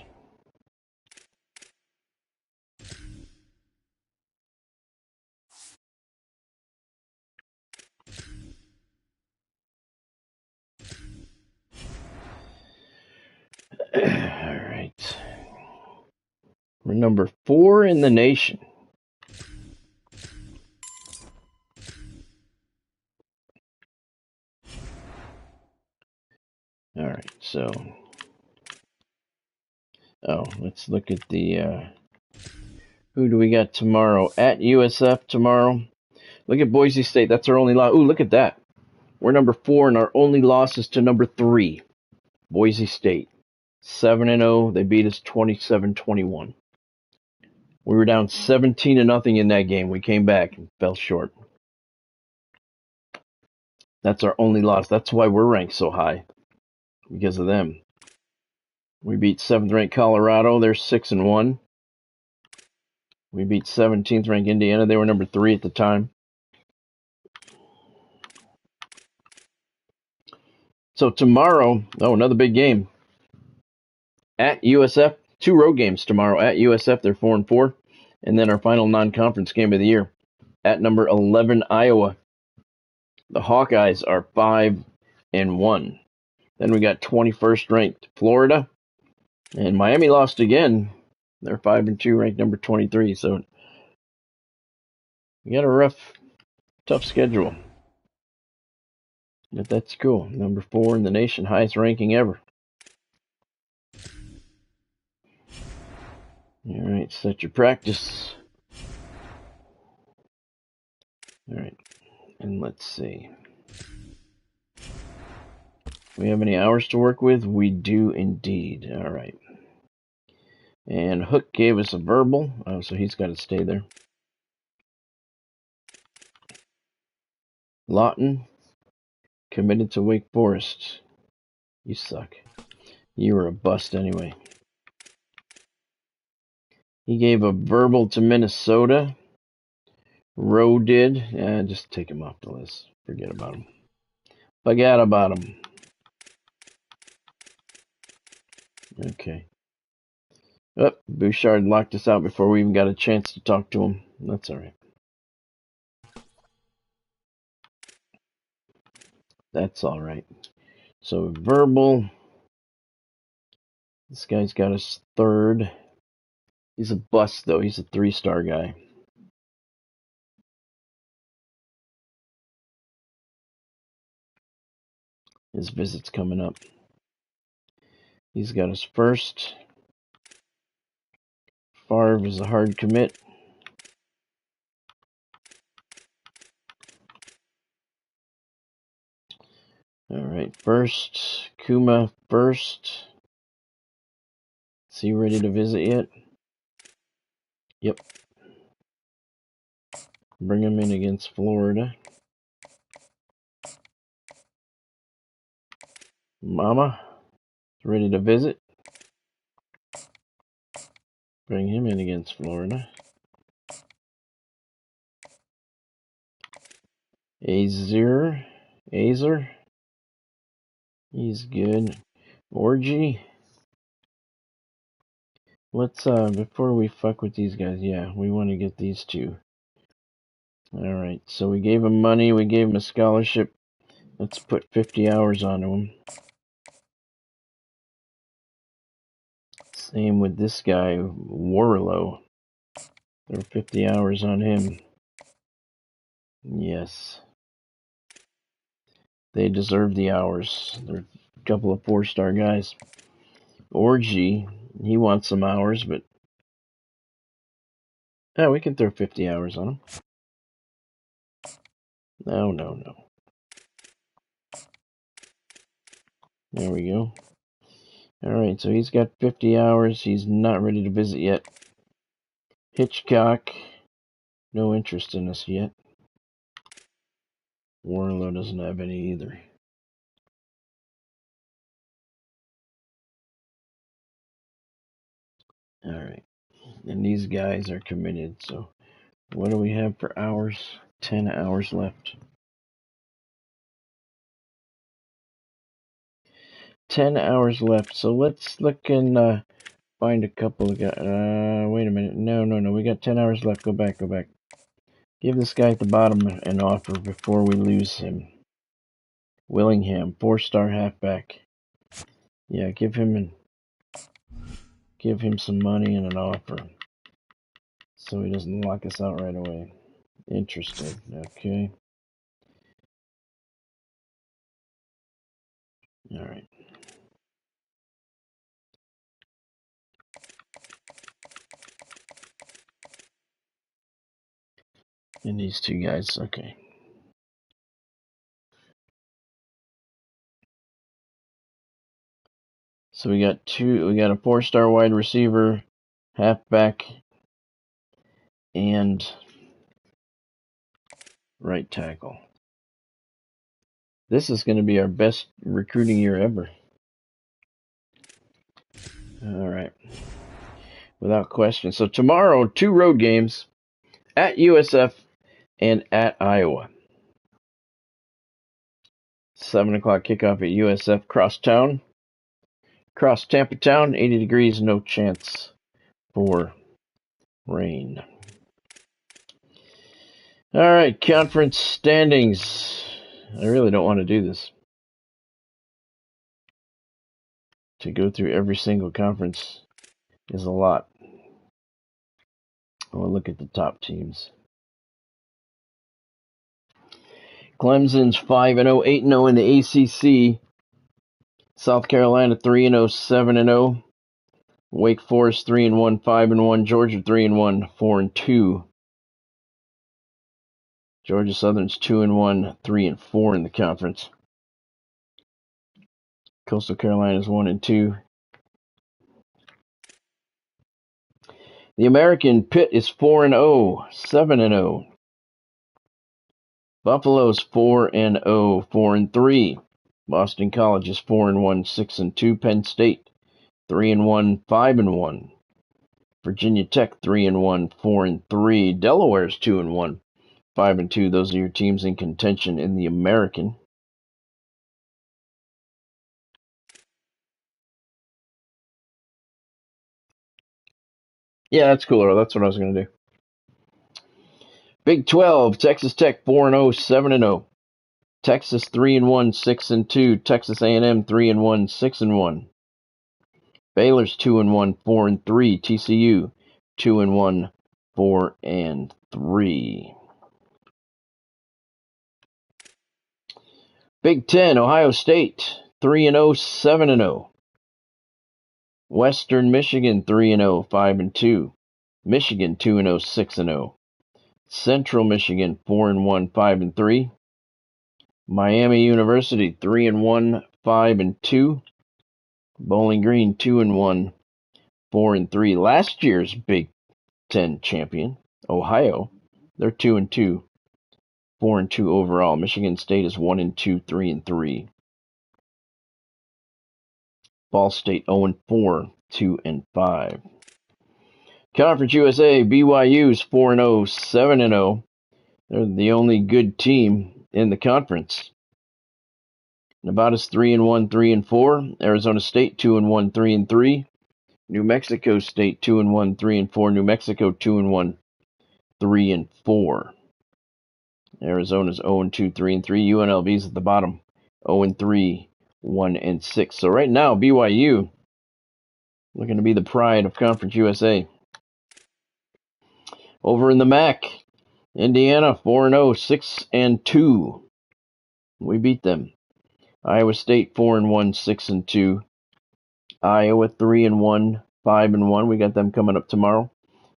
All right. We're number 4 in the nation. All right, so let's look at the who do we got tomorrow? At USF tomorrow. Look at Boise State. That's our only loss. Ooh, look at that. We're number 4, and our only loss is to number 3, Boise State. 7-0. They beat us 27-21. We were down 17-0 in that game. We came back and fell short. That's our only loss. That's why we're ranked so high, because of them. We beat 7th-ranked Colorado. They're 6-1. We beat 17th-ranked Indiana. They were number 3 at the time. So tomorrow, another big game. At USF, 2 road games tomorrow. At USF, they're 4-4. And then our final non-conference game of the year. At number 11, Iowa. The Hawkeyes are 5-1. Then we got 21st ranked Florida. And Miami lost again. They're 5-2, ranked number 23. So we got a rough, tough schedule. But that's cool. Number 4 in the nation, highest ranking ever. All right, set your practice. All right, and let's see. We have any hours to work with? We do indeed. All right. And Hook gave us a verbal, so he's got to stay there. Lawton committed to Wake Forest. You suck. You were a bust anyway. He gave a verbal to Minnesota. Rowe did. Just take him off the list. Forget about him. Forget about him. Okay. Oh, Bouchard locked us out before we even got a chance to talk to him. That's all right. That's all right. So verbal. This guy's got his third. He's a bust, though. He's a 3-star guy. His visit's coming up. He's got his first. Favre is a hard commit. All right, first. Kuma first. Is he ready to visit yet? Yep. Bring him in against Florida. Mama, ready to visit. Bring him in against Florida. Azer. He's good. Orgy. Let's, before we fuck with these guys, yeah, we want to get these two. Alright, so we gave him money, we gave him a scholarship. Let's put 50 hours onto him. Same with this guy, Warlow. There are 50 hours on him. Yes. They deserve the hours. They're a couple of 4-star guys. Orgy, he wants some hours, but yeah, we can throw 50 hours on him. No. There we go. Alright, so he's got 50 hours. He's not ready to visit yet. Hitchcock, no interest in us yet. Warlow doesn't have any either. Alright, and these guys are committed, so what do we have for hours? 10 hours left. 10 hours left, so let's look and find a couple of guys. Wait a minute. No. We got 10 hours left. Go back. Give this guy at the bottom an offer before we lose him. Willingham, 4-star halfback. Yeah, give him some money and an offer, so he doesn't lock us out right away. Interested. Okay. All right. And these two guys. Okay. So we got a 4-star wide receiver, halfback, and right tackle. This is going to be our best recruiting year ever. All right. Without question. So tomorrow, 2 road games at USF and at Iowa. 7 o'clock kickoff at USF cross Tampa Town, 80 degrees, no chance for rain. All right, conference standings. I really don't want to do this. To go through every single conference is a lot. We'll look at the top teams. Clemson's 5-0, 8-0 in the ACC. South Carolina 3-0, 7-0. Wake Forest 3-1, 5-1. Georgia 3-1, 4-2. Georgia Southern's 2-1, 3-4 in the conference. Coastal Carolina's 1-2. The American Pitt is 4-0, 7-0. Buffalo's 4-0, 4-3. Boston College is 4-1, 6-2. Penn State 3-1, 5-1. Virginia Tech 3-1, 4-3. Delaware's 2-1, 5-2. Those are your teams in contention in the American. Yeah, that's cool. That's what I was going to do. Big 12, Texas Tech 4-0, 7-0. Texas 3-1, 6-2. Texas A&M 3-1, 6-1. Baylor's 2-1, 4-3. TCU 2-1, 4-3. Big Ten, Ohio State 3-0, 7-0. Western Michigan 3-0, 5-2. Michigan 2-0, 6-0. Central Michigan 4-1, 5-3. Miami University 3-1, 5-2. Bowling Green 2-1, 4-3. Last year's Big Ten champion, Ohio, they're 2-2, 4-2 overall. Michigan State is 1-2, 3-3. Ball State 0-4, 2-5. Conference USA, BYU's 4-0, 7-0. They're the only good team in the conference. Nevada's 3-1, 3-4. Arizona State 2-1, 3-3. New Mexico State 2-1, 3-4. New Mexico 2-1, 3-4. Arizona's 0-2, 3-3. UNLV's at the bottom, 0-3, 1-6. So right now, BYU looking to be the pride of Conference USA. Over in the MAC, Indiana 4-0, 6-2. We beat them. Iowa State 4-1, 6-2. Iowa 3-1, 5-1. We got them coming up tomorrow.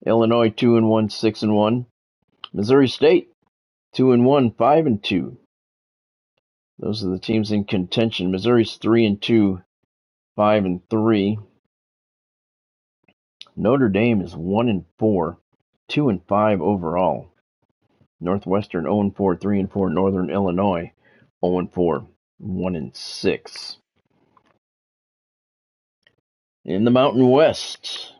Illinois 2-1, 6-1. Missouri State 2-1, 5-2. Those are the teams in contention. Missouri's 3-2, 5-3. Notre Dame is 1-4, 2-5 overall. Northwestern 0-4, 3-4. Northern Illinois 0-4, 1-6. In the Mountain West,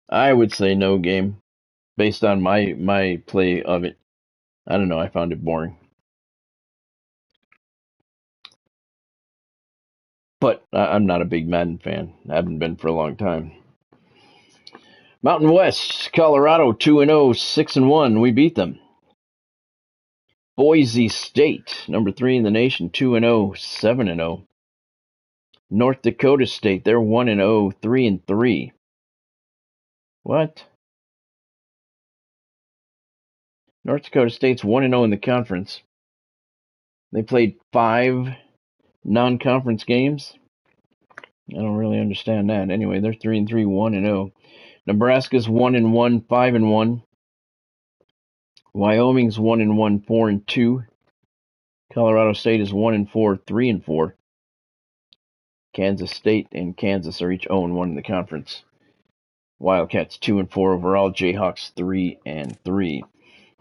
I would say no game based on my play of it. I don't know, I found it boring. But I'm not a big Madden fan. I haven't been for a long time. Mountain West, Colorado 2-0, 6-1. We beat them. Boise State, number 3 in the nation, 2-0, 7-0. North Dakota State, they're 1-0, 3-3. What? North Dakota State's 1-0 in the conference. They played 5 non-conference games. I don't really understand that. Anyway, they're 3-3, 1-0. Nebraska's 1-1, 5-1. Wyoming's 1-1, 4-2. Colorado State is 1-4, 3-4. Kansas State and Kansas are each 0-1 in the conference. Wildcats 2-4 overall. Jayhawks 3-3.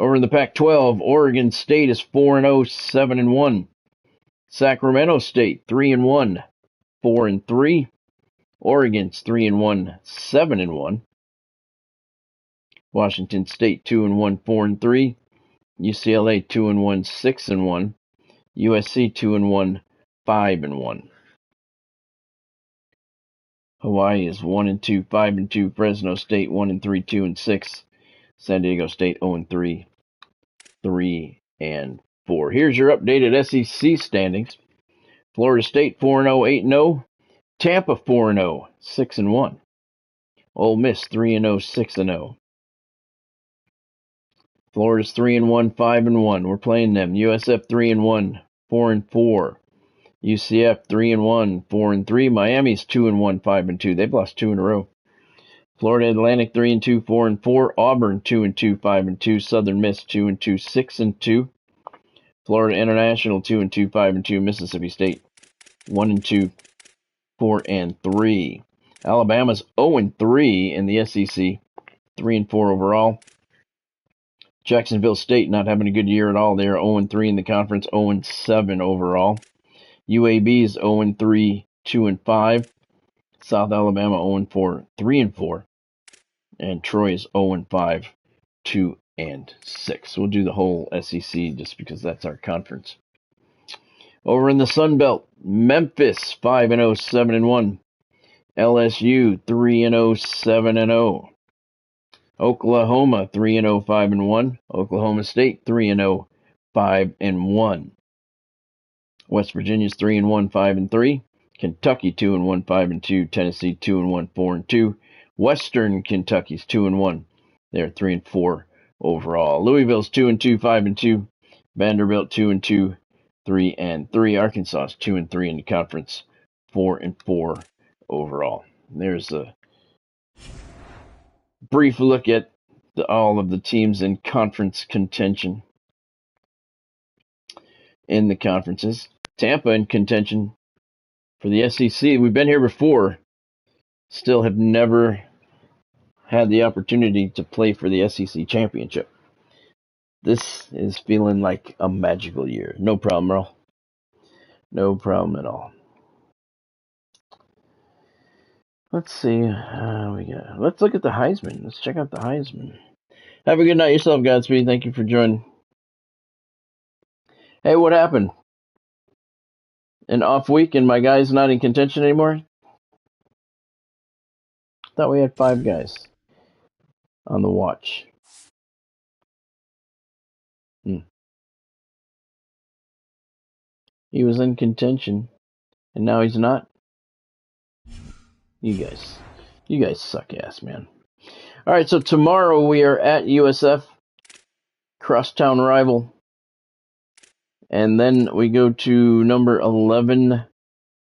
Over in the Pac-12, Oregon State is 4-0, 7-1. Sacramento State 3-1, 4-3. Oregon's 3-1, 7-1. Washington State 2-1, 4-3. UCLA 2-1, 6-1. USC 2-1, 5-1. Hawaii is 1-2, 5-2. Fresno State 1-3, 2-6. San Diego State 0-3, 3-4. Here's your updated SEC standings. Florida State 4-0, 8-0. Tampa 4-0, 6-1. Ole Miss 3-0, 6-0. Florida's 3-1, 5-1. We're playing them. USF 3-1, 4-4. UCF 3-1, 4-3. Miami's 2-1, 5-2. They've lost 2 in a row. Florida Atlantic 3-2, 4-4. Auburn 2-2, 5-2. Southern Miss 2-2, 6-2. Florida International 2-2, 5-2. Mississippi State 1-2, 4-3. Alabama's 0-3 in the SEC, 3-4 overall. Jacksonville State not having a good year at all. They're 0-3 in the conference, 0-7 overall. UAB's 0-3, 2-5. South Alabama 0-4, 3-4. And Troy's 0-5, 2-6. We'll do the whole SEC just because that's our conference. Over in the Sun Belt, Memphis 5-0, 7-1. LSU 3-0, 7-0. Oklahoma 3-0, 5-1. Oklahoma State 3-0, 5-1. West Virginia's 3-1, 5-3. Kentucky 2-1, 5-2. Tennessee 2-1, 4-2. Western Kentucky's 2-1. They're 3-4 overall. Louisville's 2-2, 5-2. Vanderbilt 2-2, 3-3. Arkansas's 2-3 in the conference, 4-4 overall. There's a brief look at all of the teams in conference contention in the conferences. Tampa in contention for the SEC. We've been here before, still have never had the opportunity to play for the SEC championship. This is feeling like a magical year. No problem, Earl. No problem at all. Let's see. Let's look at the Heisman. Let's check out the Heisman. Have a good night yourself, Godspeed. Thank you for joining. Hey, what happened? An off week and my guy's not in contention anymore? Thought we had 5 guys on the watch. He was in contention, and now he's not? You guys suck ass, man. All right, so tomorrow we are at USF, crosstown rival. And then we go to number 11,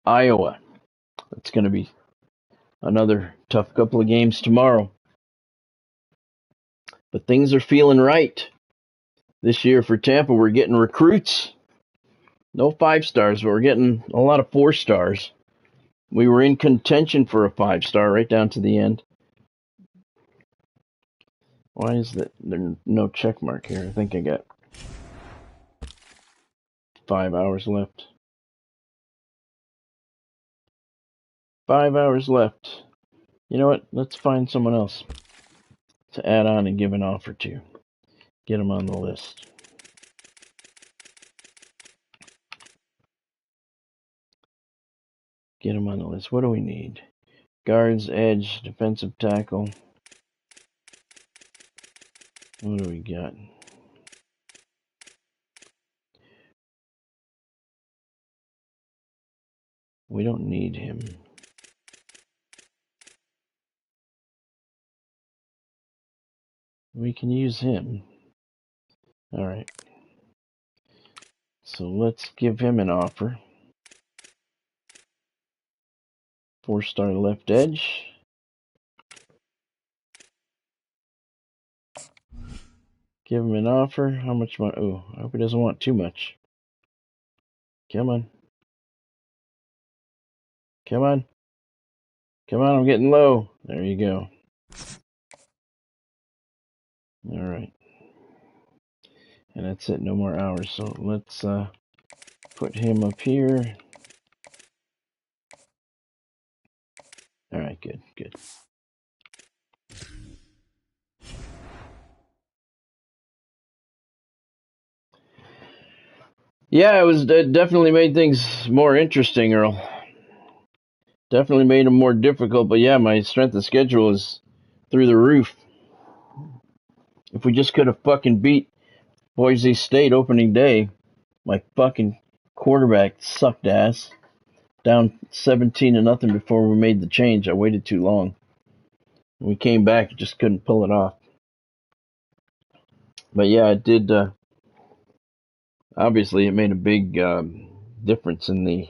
Iowa. It's going to be another tough couple of games tomorrow. But things are feeling right this year for Tampa. We're getting recruits. No 5-stars, but we're getting a lot of 4-stars. We were in contention for a 5-star right down to the end. Why is there no check mark here? I think I got 5 hours left. 5 hours left. You know what? Let's find someone else to add on and give an offer to. Get them on the list. Get them on the list. What do we need? Guards, edge, defensive tackle. What do we got? We don't need him. We can use him. All right. So let's give him an offer. 4-star left edge. Give him an offer. How much money? Oh, I hope he doesn't want too much. Come on. Come on. Come on, I'm getting low. There you go. All right. And that's it. No more hours. So let's put him up here. All right, good, good. Yeah, it definitely made things more interesting, Earl. Definitely made them more difficult, but yeah, my strength of schedule is through the roof. If we just could have fucking beat Boise State opening day, my fucking quarterback sucked ass. Down 17-0 before we made the change. I waited too long. When we came back, just couldn't pull it off. But yeah, it did. Obviously, it made a big difference in the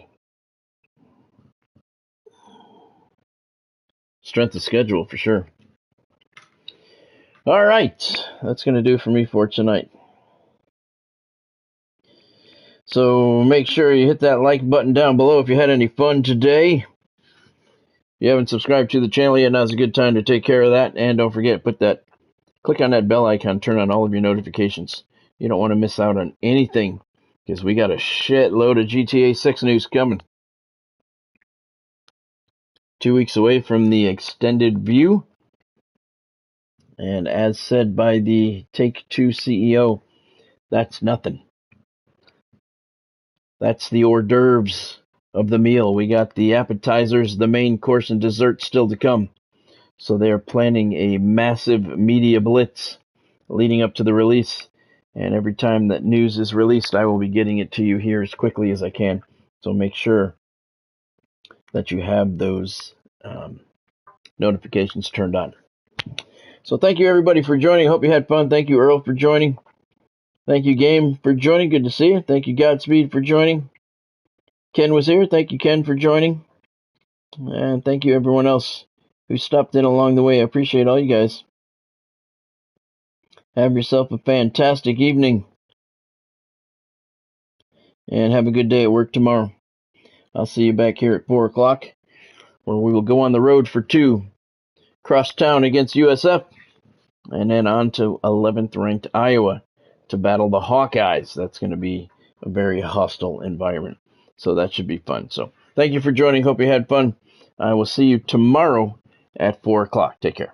strength of schedule for sure. All right, that's going to do it for me for tonight. So make sure you hit that like button down below if you had any fun today. If you haven't subscribed to the channel yet, now's a good time to take care of that. And don't forget, click on that bell icon, turn on all of your notifications. You don't want to miss out on anything, because we got a shitload of GTA 6 news coming. 2 weeks away from the extended view. And as said by the Take-Two CEO, that's nothing. That's the hors d'oeuvres of the meal. We got the appetizers, the main course, and dessert still to come. So they're planning a massive media blitz leading up to the release. And every time that news is released, I will be getting it to you here as quickly as I can. So make sure that you have those notifications turned on. So thank you, everybody, for joining. Hope you had fun. Thank you, Earl, for joining. Thank you, Game, for joining. Good to see you. Thank you, Godspeed, for joining. Ken was here. Thank you, Ken, for joining. And thank you, everyone else who stopped in along the way. I appreciate all you guys. Have yourself a fantastic evening. And have a good day at work tomorrow. I'll see you back here at 4 o'clock, where we will go on the road for 2. Cross town against USF. And then on to 11th ranked Iowa to battle the Hawkeyes. That's going to be a very hostile environment. So that should be fun. So thank you for joining. Hope you had fun. I will see you tomorrow at 4 o'clock. Take care.